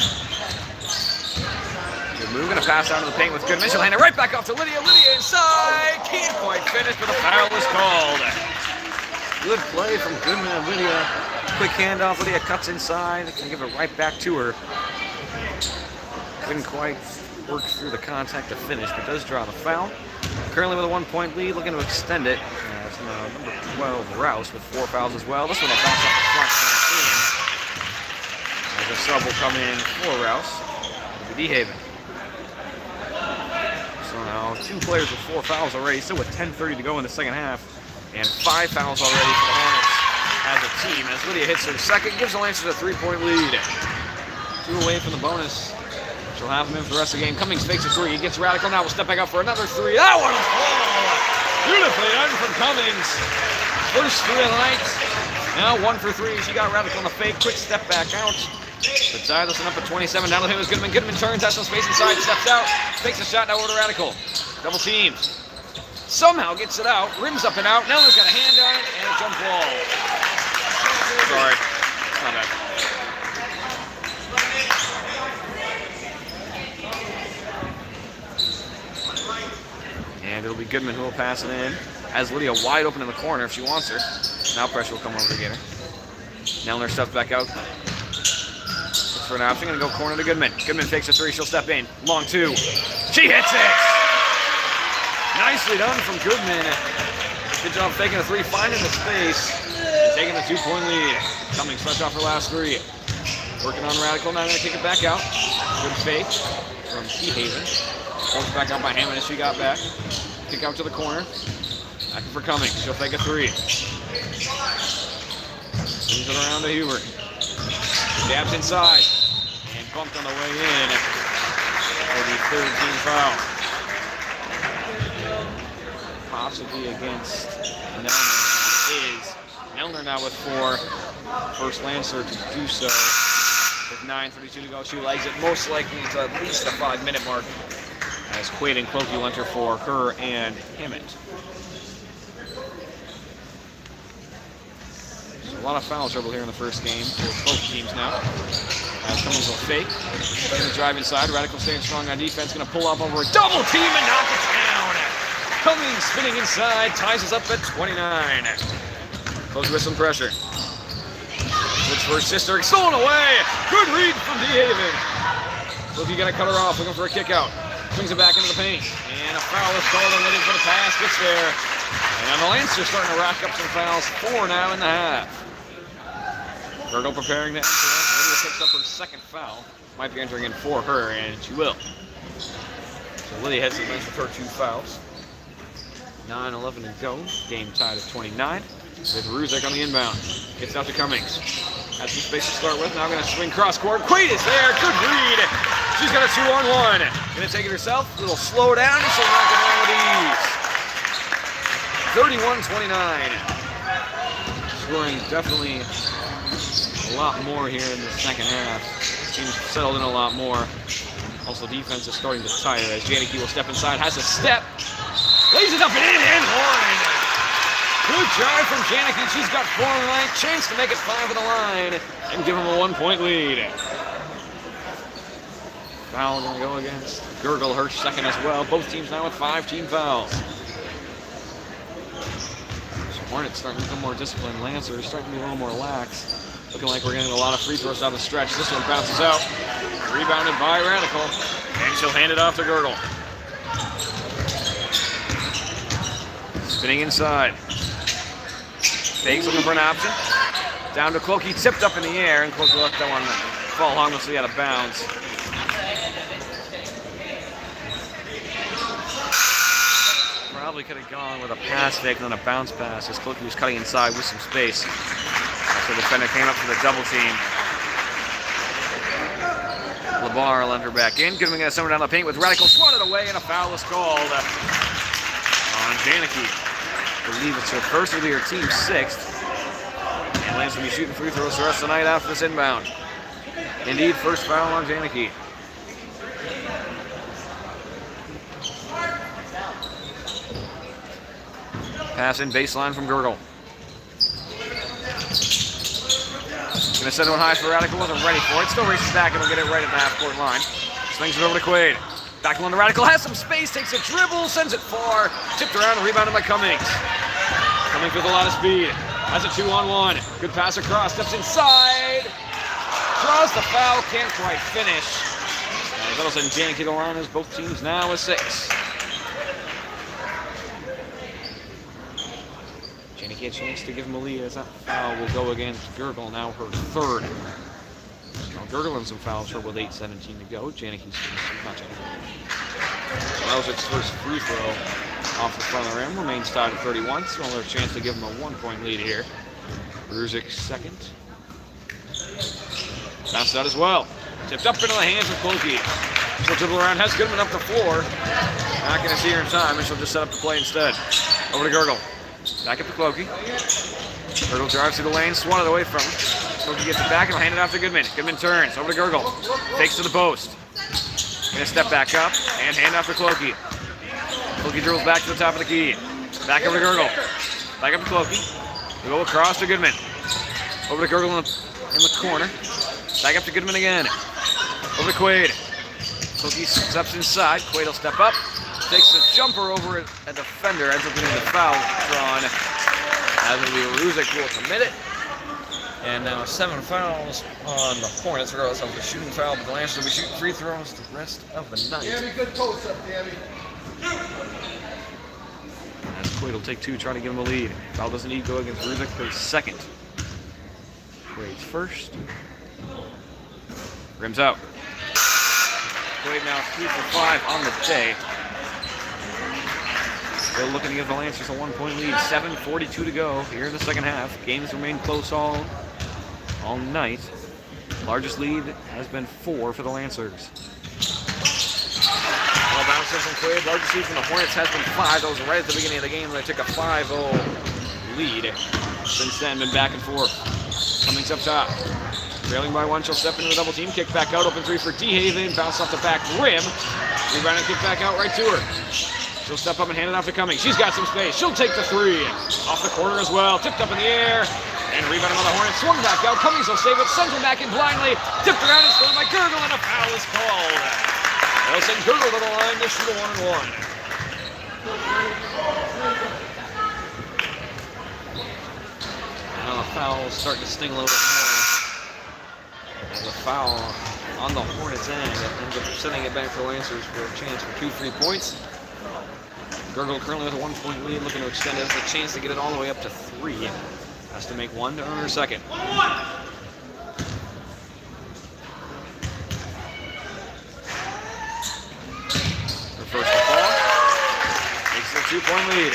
Good move. Going to pass down to the paint with Goodman. She'll hand it right back off to Lydia. Lydia inside. Can't quite finish, but the foul is called. Good play from Goodman and Lydia. Quick handoff. Lydia cuts inside. Can give it right back to her. Couldn't quite work through the contact to finish, but does draw the foul. Currently with a 1-point lead, looking to extend it. It's number 12, Rouse, with 4 fouls as well. This one will bounce off the front. As a sub will come in for Rouse. It'll be DeHaven. So now 2 players with 4 fouls already, still with 10:30 to go in the second half. And 5 fouls already for the Hornets as a team. As Lydia hits her second, gives the Lancers a 3-point lead. 2 away from the bonus. She'll have him in for the rest of the game. Cummings fakes a three. He gets Radical now. Will step back up for another three. That one will fall. Beautifully done from Cummings. First three of the night. Now 1 for 3. She got Radical on the fake. Quick step back out. But Silas up at 27. Down the hill is Goodman. Goodman turns, has some space inside, steps out, takes a shot now over to Radical. Double teams. Somehow gets it out, rims up and out. Nellner's got a hand on it, and a jump ball. Sorry. My bad. And it'll be Goodman who will pass it in. Has Lydia wide open in the corner if she wants her. Now pressure will come over to get her. Nellner steps back out. Looks for an option. Gonna go corner to Goodman. Goodman fakes a 3. She'll step in. Long 2. She hits it! Nicely done from Goodman. Good job faking a 3, finding the space, and taking the 2-point lead. Cummings fresh off her last 3. Working on Radical. Now gonna kick it back out. Good fake from Keyhaven. Forced back out by Hammond as she got back. Kick out to the corner. Back for Cummings. She'll fake a 3. Moves it around to Hubert. Dabs inside. And bumped on the way in for the 3rd team foul. Possibly against Nellner. Is Nellner now with 4. First Lancer to do so. With 9:32 to go. She legs it most likely to at least the 5-minute mark. As Quaid and Clokey will enter for her and Hammett. So a lot of foul trouble here in the first game for both teams now. As Cummings will fake. Gonna drive inside. Radical staying strong on defense. Gonna pull up over a double team and knock it down. Cummings spinning inside. Ties us up at 29. Close with some pressure. Looks for his sister. Stolen away. Good read from DeHaven. Clokey gonna cut her off. Looking for a kick out. Swings it back into the paint. And a foul is called and waiting for the pass. Gets there. And the Lancers starting to rack up some fouls. 4 now in the half. Gergel preparing to enter. Lydia picks up her 2nd foul. Might be entering in for her, and she will. So Lydia heads to the bench with her 2 fouls. 9:11 to go. Game tied at 29. With Ruzek on the inbound. Gets out to Cummings. Has some space to start with. Now going to swing cross court. Quaid is there. Good read. She's got a 2-on-1. Going to take it herself. A little slow down, and she'll knock it down with ease. 31-29. Scoring definitely a lot more here in the second half. Teams settled in a lot more. Also, defense is starting to tire as Janicki will step inside. Has a step. Lays it up and in and one. Good job from Janicki. She's got 4 on the line. Chance to make it 5 on the line and give them a 1-point lead. Foul going to go against Gergel, her 2nd as well. Both teams now with 5 team fouls. So Hornets starting to become more disciplined. Lancers starting to be a little more lax. Looking like we're getting a lot of free throws down the stretch. This one bounces out. Rebounded by Radical. And she'll hand it off to Gergel. Spinning inside. Fakes looking for an option. Down to Clokey, tipped up in the air, and Clokey let that one fall harmlessly out of bounds. Probably could have gone with a pass fake and then a bounce pass as Clokey was cutting inside with some space. So the defender came up for the double team. LeBar will enter back in. Goodman going to summer down the paint with Radical swatted away, and a foul is called on Janicki. I believe it's her first, it'll be her team's 6th. And Lance will be shooting free throws the rest of the night after this inbound. Indeed, first foul on Janicki. Pass in baseline from Gergel. Gonna send one high for Radical, wasn't ready for it. Still races back and will get it right at the half-court line. Swings it over to Quaid. Back one to Radical, has some space, takes a dribble, sends it far. Tipped around and rebounded by Cummings. Cummings with a lot of speed. Has a 2-on-1. Good pass across, steps inside. Draws the foul, can't quite finish. And that'll send Janicki to the line as both teams now with 6. Janicki a chance to give him a lead as that foul will go against Gergel, now her 3rd. Now Gergel in some foul trouble with 8:17 to go. Janicki's not allows its first free throw off the front of the rim. Remains tied at 31. So another chance to give him a 1-point lead here. Ruzek 2nd. Bounced out as well. Tipped up into the hands of Clokey. She'll dribble around, has Goodman up the floor. Not going to see her in time, and she'll just set up the play instead. Over to Gergel. Back up to Clokey. Gurgle drives through the lane, swatted away from him. Clokey gets it back and will hand it off to Goodman. Goodman turns over to Gurgle. Fakes to the post. Gonna step back up and hand off to Clokey. Clokey drills back to the top of the key. Back over to Gurgle. Back up to Clokey. We go across to Goodman. Over to Gurgle in the corner. Back up to Goodman again. Over to Quaid. Clokey steps inside. Quaid will step up. Takes a jumper over a defender. Ends up getting the foul drawn. As will be Ruzic will commit it. And now 7 fouls on the Hornets, regardless of the shooting foul, but the Lancers will be shooting free throws the rest of the night. Gabby, good post up, Gabby. As Quaid will take 2, try to give him a lead. Foul doesn't need to go against Ruzic for his second. Quaid's first. Rims out. Quaid now 3 for 5 on the day. Still looking to give the Lancers a 1-point lead. 7:42 to go here in the second half. Games remain close all night. Largest lead has been 4 for the Lancers. Ball bounces from Quaid. Largest lead from the Hornets has been 5. That was right at the beginning of the game when they took a 5-0 lead. Since then, been back and forth. Cummings up top. Trailing by 1, she'll step into the double team. Kick back out, open 3 for DeHaven. Bounce off the back rim. Rebound and kick back out right to her. She'll step up and hand it off to Cummings. She's got some space. She'll take the 3. Off the corner as well. Tipped up in the air. And rebound by the Hornets. Swung back out. Cummings will save it. Sends it back in blindly. Tipped around and stolen by Gurgle, and a foul is called. They'll send Gurgle to the line to shoot a 1-and-1. Now the foul's starting to sting a little bit more. And the foul on the Hornets' end ends up sending it back to the Lancers for a chance for 2 3 points. Gurgle currently with a 1-point lead, looking to extend it. Has a chance to get it all the way up to 3. Has to make 1 to earn her second. Her first to fall. Makes it a 2-point lead.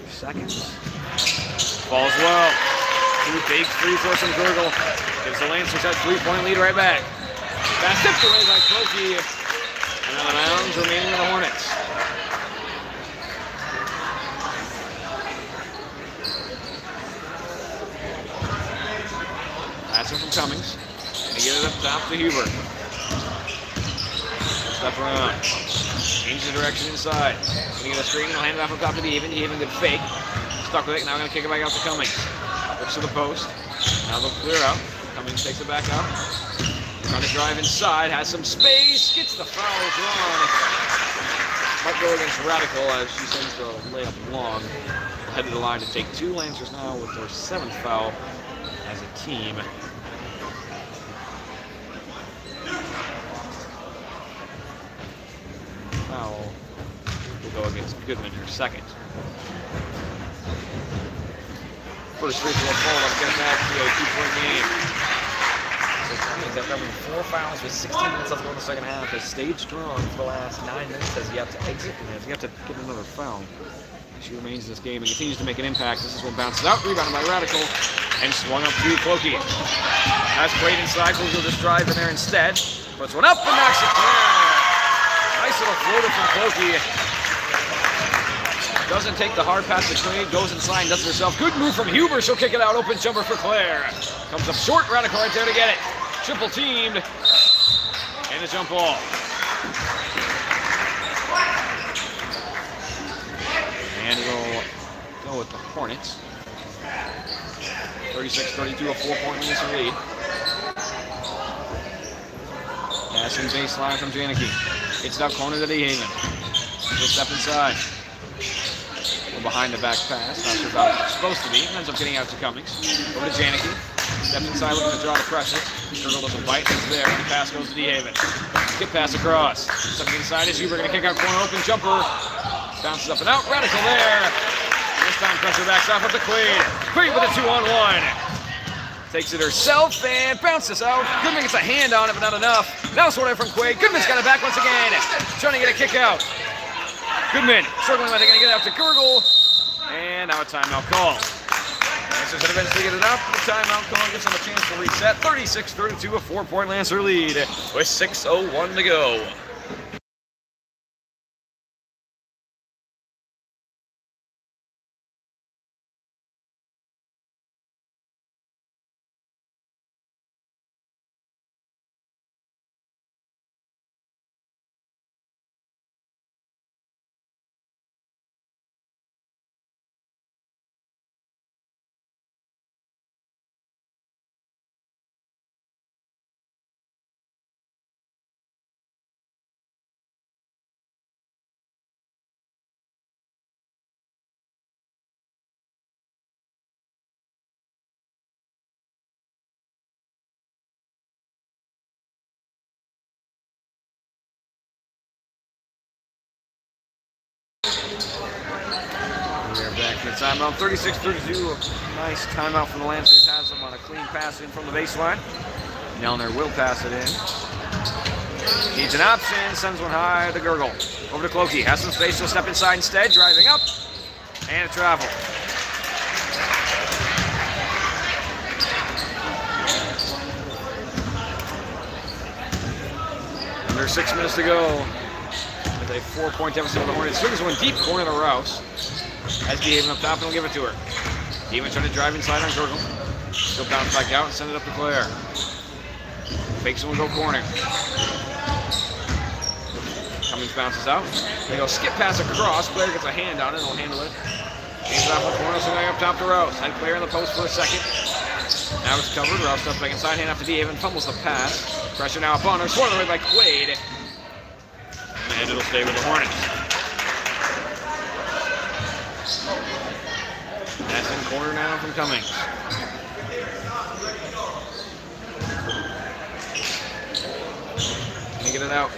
Seconds. Falls well. 2 big free throws from Gurgle. Gives the Lancers that 3-point lead right back. Pass tipped away by Clokey. And out of bounds remaining with the Hornets. Pass it from Cummings. They get it up top to Huber. Step around. Change the direction inside. Gonna get a screen. He'll hand it off on top to DeHaven. DeHaven good fake. Stuck with it. Now gonna kick it back out to Cummings. Looks to the post. Now they'll clear out. Cummings takes it back out. Trying to drive inside. Has some space. Gets the foul drawn. Might go against Radical as she sends the layup long. Head to the line to take 2. Lancers now with their 7th foul as a team. Foul will go against Goodman, her second. First free throw fall up, get back to a 2-point game. So Cummings, after having 4 fouls with 16 minutes left to go in the second half, has stayed strong for the last 9 minutes, has yet to exit, and has yet to get another foul. She remains in this game and continues to make an impact. This is one bounces out, rebounded by Radical, and swung up to Clokey. Has Quaid inside, Clokey will just drive in there instead. Puts one up and knocks it clear. Nice little floater from Clokey. Doesn't take the hard pass to Quaid, goes inside and does it herself. Good move from Huber, she'll kick it out. Open jumper for Claire. Comes up short, Radical right there to get it. Triple teamed. And a jump ball. And we'll go with the Hornets. 36-32, a 4-point lead. Passing baseline from Janicki. Gets it up corner to DeHaven. He'll step inside. Behind the back pass, not sure about it's supposed to be. Ends up getting out to Cummings. Over to Janicki. Steps inside looking to draw the pressure. Gurgle doesn't bite, it's there. The pass goes to DeHaven. Skip pass across. Stepping inside is Huber, gonna kick out corner, open jumper. Bounces up and out, Radical there. This time pressure backs off with the Quaid. Quaid with a 2-on-1. Takes it herself and bounces out. Goodman gets a hand on it, but not enough. Now sorted from Quaid. Goodman's got it back once again. Trying to get a kick out. Goodman struggling with it, gonna get it out to Gurgle. And now a timeout call. Lancers would eventually get it up. The timeout call gives them a chance to reset. 36-32, a 4-point Lancer lead with 6:01 to go. We're back in the timeout. 36-32. A nice timeout from the Lancers. Has them on a clean pass in from the baseline. Nelner will pass it in. Needs an option. Sends one high to Gurgle. Over to Clokey. Has some space. He'll step inside instead. Driving up. And a travel. Under 6 minutes to go. With a 4-point deficit for the Hornets. Swings one deep corner to Rouse. Has Behaven up top and will give it to her. Behaven trying to drive inside on Gurgle. She'll bounce back out and send it up to Claire. Fakes one, go corner. Cummings bounces out. They go skip pass across. Claire gets a hand on it and will handle it. Hands it off the corner, swing up top to Rouse. Had Claire in the post for a second. Now it's covered. Rouse steps back inside, hand off to Behaven. Fumbles the pass. Pressure now upon her. Swung away by Quaid. And it'll stay with the Hornets. That's in corner now from Cummings. Making it out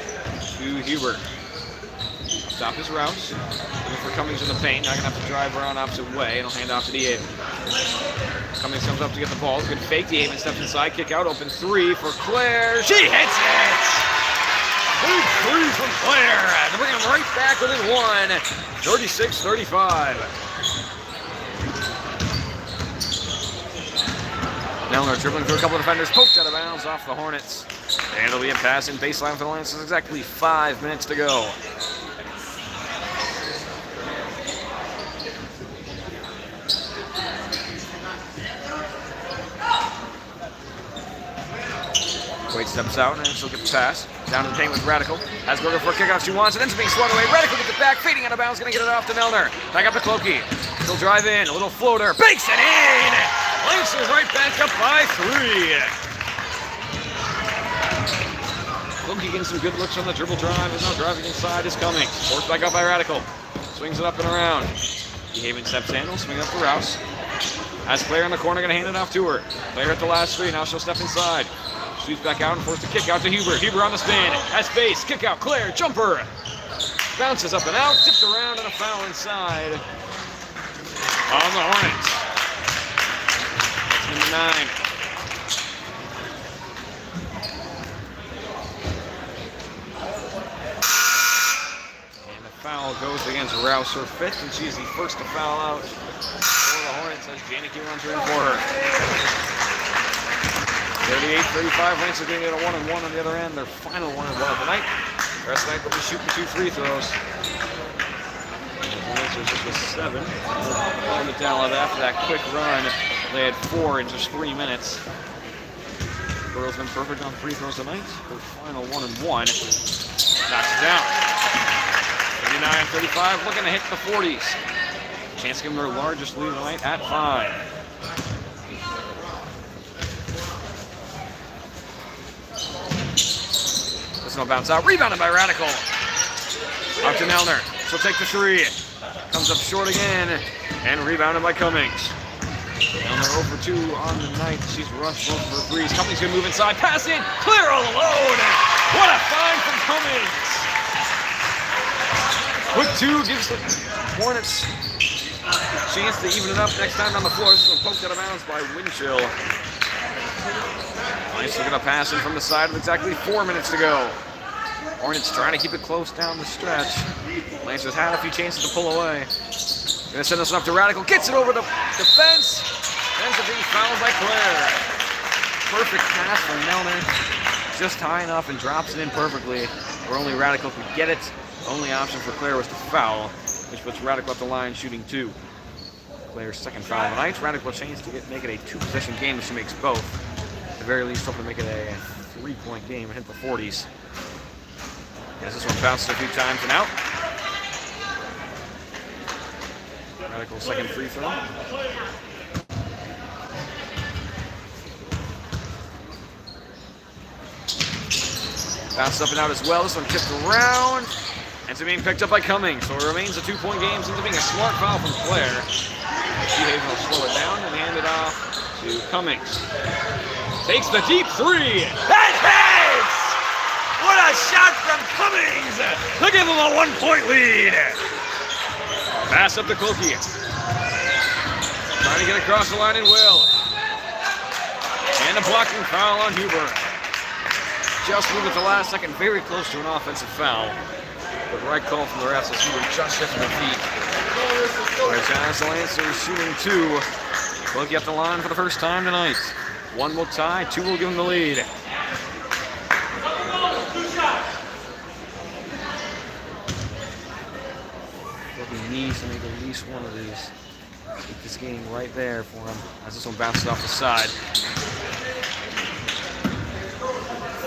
to Hubert. Up top is Rouse. Looking for Cummings in the paint. Not going to have to drive around opposite way. And he'll hand off to DeHaven. Cummings comes up to get the ball. Good fake. DeHaven steps inside. Kick out. Open three for Claire. She hits it! Big three from Claire to bring him right back within one. 36-35. Nelner dribbling through a couple of defenders, poked out of bounds off the Hornets. And it'll be a pass in baseline for the Lancers. Exactly 5 minutes to go. Quaid steps out and she'll get the pass. Down to the paint with Radical. Has Gurgle for a kickoff. She wants it. Ends up being swung away. Radical gets it back. Fading out of bounds. Going to get it off to Nelner. Back up to Clokey. She'll drive in. A little floater. Bakes it in! Lancers right back up by 3. Clokey getting some good looks on the dribble drive. And now driving inside is Cummings. Forced back up by Radical. Swings it up and around. Behaven steps in. Will swing up for Rouse. Has Claire in the corner. Going to hand it off to her. Claire at the last 3. Now she'll step inside. Sweeps back out and forced a kick out to Hubert. Hubert on the spin. Has space. Kick out. Claire. Jumper. Bounces up and out. Tipped around and a foul inside on the Hornets. That's number 9. And the foul goes against Rouse, her 5th, and she is the first to foul out for the Hornets as Janicki runs her in for her. 38-35, Lancers getting it a 1-and-1 on the other end. Their final 1-and-1 of the night. The rest of the night they'll be shooting 2 free throws. The Lancers just with 7. Pulling it down after that quick run. They had 4 in just 3 minutes. Girls been perfect on free throws tonight. Their final 1-and-1. Knocks it down. 39-35, looking to hit the 40s. Chance to give them their largest lead of the night at 5. This one will bounce out. Rebounded by Radical. Out to Nelner. She'll take the 3. Comes up short again. And rebounded by Cummings. Nelner over 2 on the night. She's rushed both for 3s. Cummings going to move inside. Pass in. Clear all alone. What a find from Cummings. Quick 2 gives the Hornets a chance to even it up next time on the floor. This is poked out of bounds by Winchell. Nice looking at passing from the side with exactly 4 minutes to go. Hornets trying to keep it close down the stretch. Lancers had a few chances to pull away. Gonna send this one up to Radical. Gets it over the defense. Ends up being fouled by Claire. Perfect pass from Nelner. Just high enough and drops it in perfectly where only Radical could get it. The only option for Claire was to foul, which puts Radical at the line shooting 2. Claire's second foul of the night. Radical chance to make it a 2-possession game if she makes both. At the very least, hoping to make it a 3-point game and hit the 40s. As this one bounces a few times and out. Radical's second free throw. Bounces up and out as well. This one tipped around. Ends up being picked up by Cummings. So it remains a 2-point game. Ends up being a smart foul from Claire. She will slow it down and hand it off to Cummings. Takes the deep 3. That hits! What a shot from Cummings! To give them a 1-point lead. Pass up to Cookie. Trying to get across the line and will. And a blocking foul on Huber. Just moved at the last second, very close to an offensive foul. But right call from the refs as Huber just shifted her feet. Jazz Lancer shooting 2. Boogie up the line for the first time tonight. 1 will tie, 2 will give them the lead. Boogie needs to make at least one of these. Keep this game right there for him as this one bounces off the side.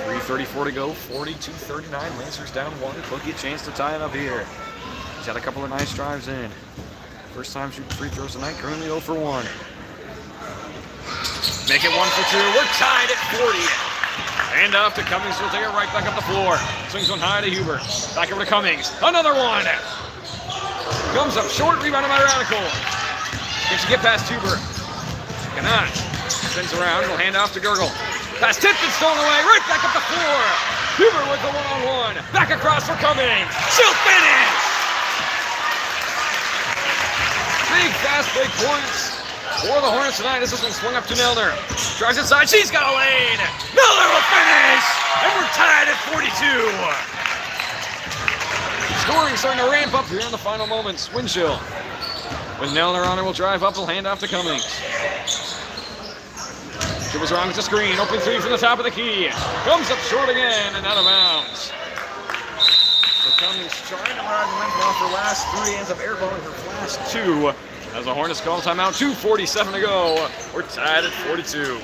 3:34 to go, 42-39. Lancers down 1. Boogie a chance to tie it up here. He's had a couple of nice drives in. First time shooting free throws tonight, currently 0 for 1. Make it 1 for 2. We're tied at 40. Hand off to Cummings. He'll take it right back up the floor. Swings one high to Huber. Back over to Cummings. Another one. Comes up short. Rebounded by Radical. Can she get past Huber? Cannot. Spins around. He'll hand off to Gurgle. Pass tipped and stolen away. Right back up the floor. Huber with the one-on-one. Back across for Cummings. She'll finish. Big fast break points for the Hornets tonight as this one swung up to Nelner. Drives inside. She's got a lane. Nelner will finish. And we're tied at 42. Scoring starting to ramp up here in the final moments. Winchell with Nelner on her will drive up. He'll hand off to Cummings. She was wrong with the screen. Open 3 from the top of the key. Comes up short again and out of bounds. So Cummings trying to ride the length off her last 3. Ends up airballing her last 2. As the Hornets call timeout. 2:47 to go. We're tied at 42.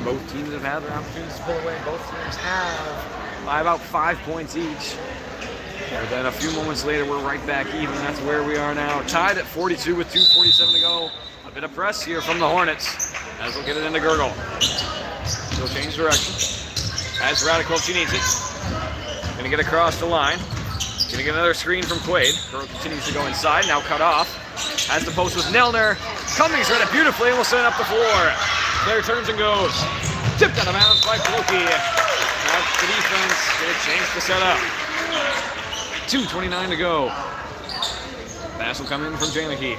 Both teams have had their opportunities to pull away. Both teams have by about 5 points each. But then a few moments later, we're right back even. That's where we are now. Tied at 42 with 2:47 to go. A bit of press here from the Hornets as we'll get it into Gurgle. She'll change direction. As Radical, she needs it. Gonna get across the line. Gonna get another screen from Quaid. Gurgle continues to go inside, now cut off. Has the post with Nelner. Cummings read it beautifully and will send it up the floor. Claire turns and goes. Tipped out of bounds by Floki. Now the defense get a chance to set up. 2:29 to go. Pass will come in from Jamie.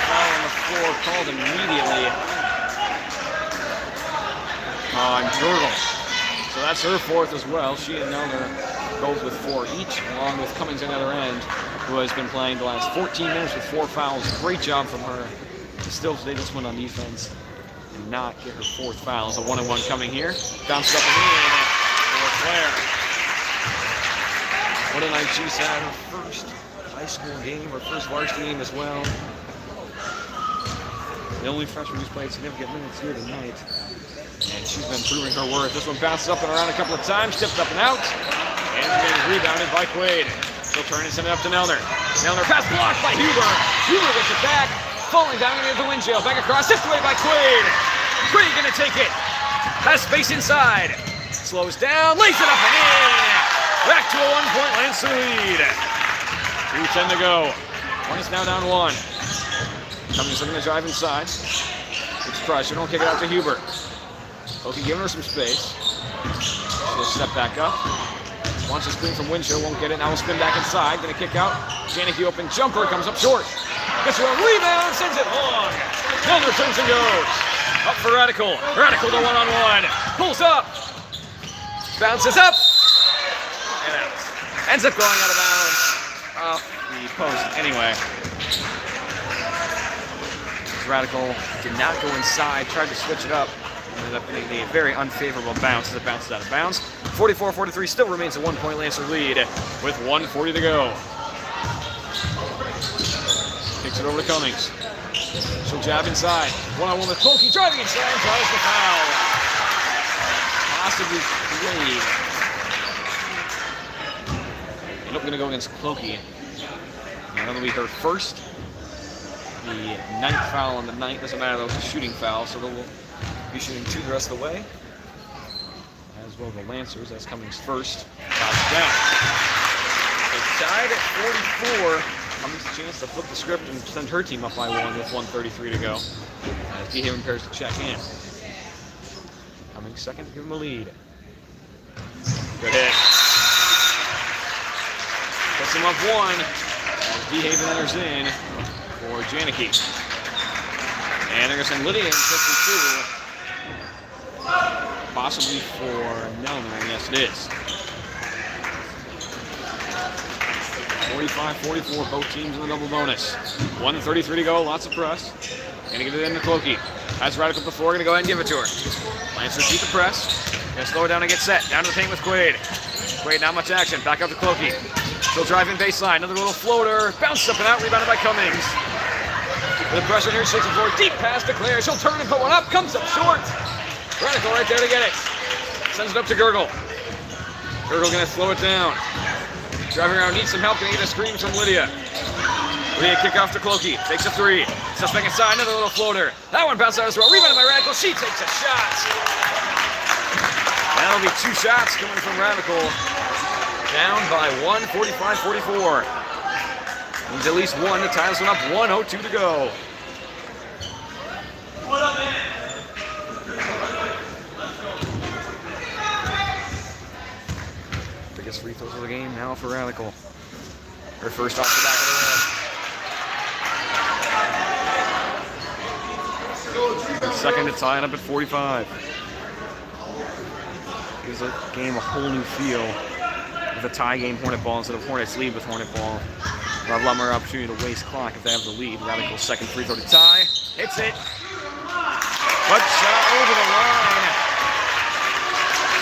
Foul on the floor called immediately on Gurgle. So that's her 4th as well. She and Nelner goes with 4 each, along with Cummings on the other end, who has been playing the last 14 minutes with 4 fouls. Great job from her to still stay this one on defense and not get her 4th foul. It's a 1-on-1 coming here. Bounced up and in for Claire. What a night she's had. Her first high school game, her first varsity game as well. The only freshman who's played significant minutes here tonight. And she's been proving her worth. This one bounces up and around a couple of times, tipped up and out. And getting rebounded by Quaid. She'll turn and send it up to Nelner. Nelner pass blocked by Huber. Huber gets it back, falling down into the windshield. Back across, tipped away by Quaid. Quaid gonna take it. Has space inside. Slows down, lays it up and in. Back to a 1-point Lancer lead. 2:10 to go. Hornets now down 1. Cummings looking to drive inside. It's pressure, don't kick it out to Huber. Oki giving her some space. She'll step back up. Wants a screen from Winchell, won't get it. Now we'll spin back inside. Gonna kick out. Janicki open jumper, comes up short. Gets her a rebound, sends it long. Then returns and goes. Up for Radical. Radical to 1-on-1. Pulls up. Bounces up. And out. Ends up going out of bounds. Off the post anyway. Radical did not go inside, tried to switch it up. Ended up getting a very unfavorable bounce as it bounces out of bounds. 44-43 still remains a 1-point Lancer lead with 1:40 to go. Kicks it over to Cummings. She'll jab inside. 1-on-1 with Clokey, driving inside and draws the foul. Possibly Quaid. Ended up going to go against Clokey. And that'll be her first. The 9th foul on the night. Doesn't matter though, it's a shooting foul, so they'll be shooting 2 the rest of the way. As well the Lancers, that's Cummings first. Fouls down. So tied at 44. Cummings a chance to flip the script and send her team up by 1 with 1:33 to go. As Dehaven prepares to check in. Cummings second to give him a lead. Good hit. Puts him up 1. As Dehaven enters in for Janicki. And they're going to send Lydia in 52. Possibly for Nelner. Yes, it is. 45-44, both teams in the double bonus. 1:33 to go, lots of press. Gonna get it into Clokey. Has Radical before, gonna go ahead and give it to her. Lancers keep the press. Gonna slow it down and get set. Down to the paint with Quaid. Quaid, not much action. Back up to Clokey. She'll drive in baseline. Another little floater. Bounced up and out, rebounded by Cummings. With pressure here, 6-4. Deep pass to Claire. She'll turn and put one up. Comes up short. Radical right there to get it. Sends it up to Gurgle. Gurgle gonna slow it down. Driving around, needs some help, gonna get a screen from Lydia. Lydia kick off to Clokey, takes a 3. Steps back inside, another little floater. That one bounced out as well, rebounded by Radical, she takes a shot. That'll be 2 shots coming from Radical. Down by 1, 45-44. Needs at least 1 to tie this one up, 1:02 to go. What up, man? Biggest free throws of the game now for Radical. Her first off the back of the rim. Second to tie it up at 45. Gives the game a whole new feel with a tie game Hornet ball instead of Hornets lead with Hornet ball. They'll have a lot more opportunity to waste clock if they have the lead. Radical's second free throw to tie. Hits it. But shot over the line.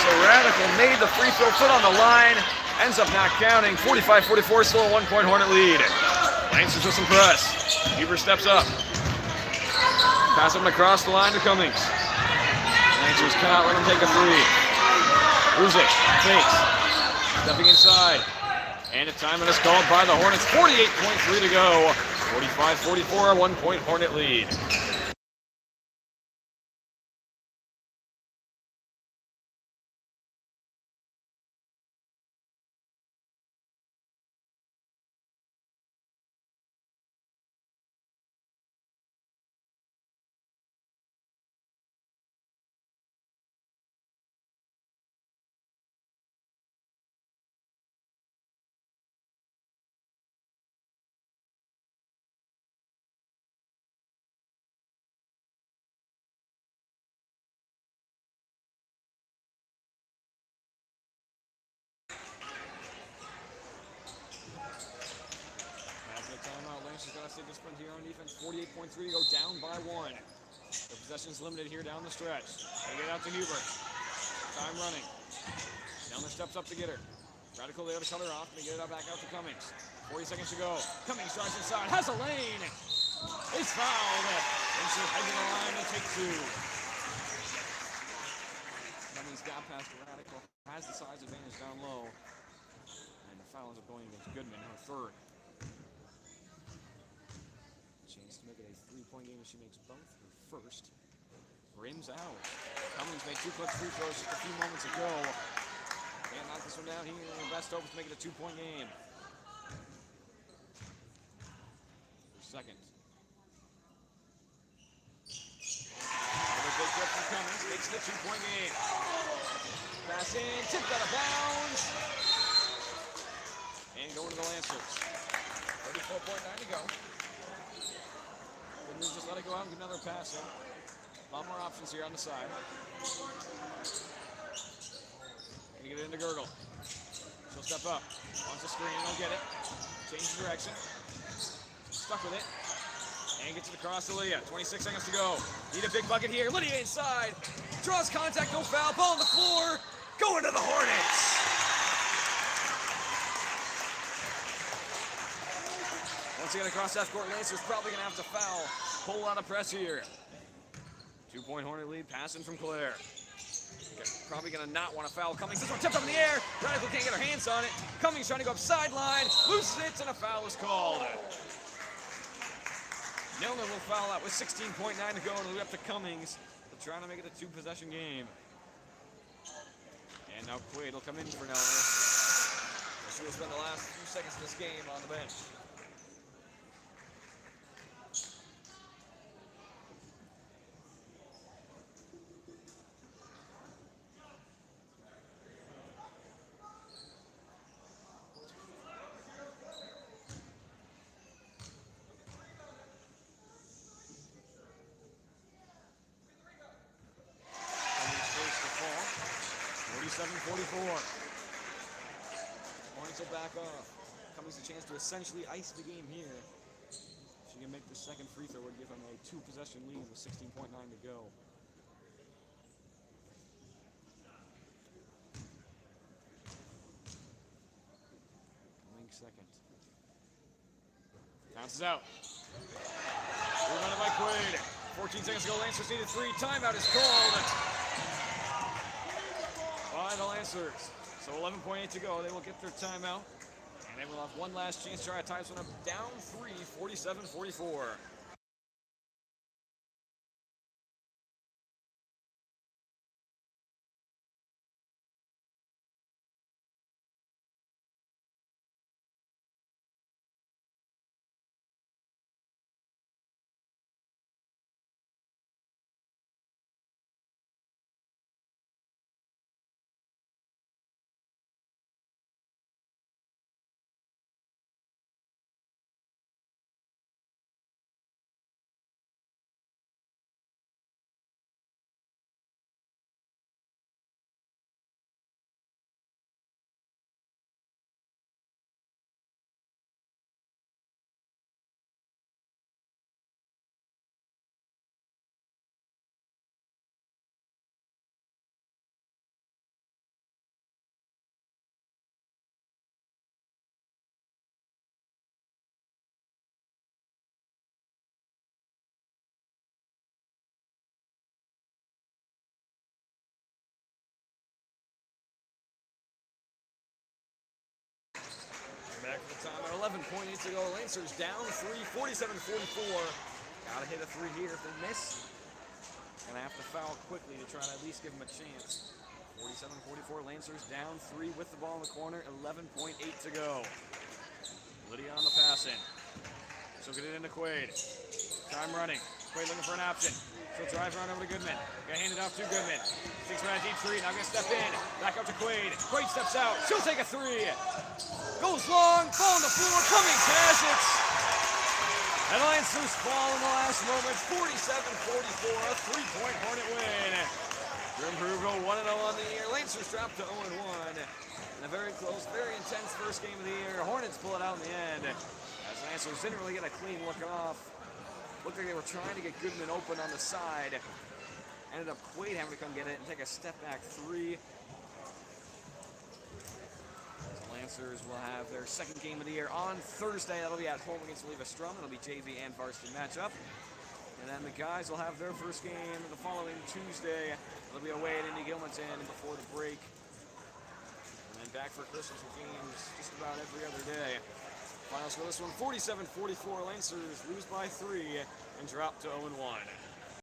So Radical made the free throw, put on the line, ends up not counting. 45-44, still a 1-point Hornet lead. Lancers with some press. Huber steps up. Pass him across the line to Cummings. Lancers cannot let him take a 3. Ruzic fakes. Stepping inside. And a timeout is called by the Hornets. 48.3 to go. 45-44, a 1-point Hornet lead. Gotta stay disciplined here on defense. 48.3 to go, down by 1. The possession's limited here down the stretch. They get out to Huber. Time running. Down the steps up to get her. Radical there to cut her off. They get it back out to Cummings. 40 seconds to go. Cummings drives inside. Has a lane. It's fouled. And she'll head to the line to take 2. Cummings got past Radical. Has the size advantage down low. And the foul ends up going against Goodman, her third. Chance to make it a 3-point game if she makes both her first. Rims out. Cummings made 2 clutch free throws just a few moments ago. Can't knock this one down here. Best hopes to make it a 2-point game. For second. Another big grip from Cummings. Makes it a 2-point game. Pass in. Tipped out of bounds. And going to the Lancers. 34.9 to go. Good news, just let it go out and get another pass in. A lot more options here on the side. Gonna get it into Gurgle. She'll step up. Wants the screen, don't get it. Change the direction. Stuck with it. And gets it across to Lydia. 26 seconds to go. Need a big bucket here. Lydia inside. Draws contact, no foul. Ball on the floor. Going to the Hornets. Once again across half court, Lancers probably going to have to foul. Whole lot of press here. 2-point Hornet lead, passing from Claire. Probably going to not want to foul Cummings. This one tipped up in the air. Radical can't get her hands on it. Cummings trying to go up sideline. Loses it, and a foul is called. Milner will foul out with 16.9 to go, and it'll be up to Cummings. They're trying to make it a 2-possession game. And now Quaid will come in for Milner. She will spend the last few seconds of this game on the bench. Cummings first to fall. 47-44. Hornets will back off. Cummings a chance to essentially ice the game here. She can make the second free throw, would give them a 2-possession lead with 16.9 to go. Cummings second. Bounces out. Rebounded by Quaid. 14 seconds to go. Lancers needed 3. Timeout is called by the Lancers. So 11.8 to go. They will get their timeout. And they will have one last chance to try to tie this one up. Down 3, 47-44. Back for the time at 11.8 to go. Lancers down 3, 47-44. Gotta hit a 3 here. If they miss, gonna have to foul quickly to try to at least give them a chance. 47-44. Lancers down 3 with the ball in the corner. 11.8 to go. Lydia on the pass in. She'll get it into Quaid. Time running. Quaid looking for an option. She'll drive around over to Goodman. Gonna hand it off to Goodman. Takes around a deep 3. Now gonna step in. Back out to Quaid. Quaid steps out. She'll take a 3. Goes long. Ball on the floor. Cummings has it. And Lancers fall in the last moments. 47-44. A 3-point Hornet win. Grim Crew go 1-0 on the year. Lancers drop to 0-1. And a very close, very intense first game of the year. Hornets pull it out in the end. As Lancers didn't really get a clean look off. Looked like they were trying to get Goodman open on the side. Ended up Quaid having to come get it and take a step back three. The Lancers will have their second game of the year on Thursday. That'll be at home against Leva Strum. It'll be JV and varsity matchup. And then the guys will have their first game the following Tuesday. They'll be away at Indy Gilmanton before the break. And then back for Christmas with games just about every other day. Finals for this one, 47-44. Lancers lose by 3 and drop to 0-1.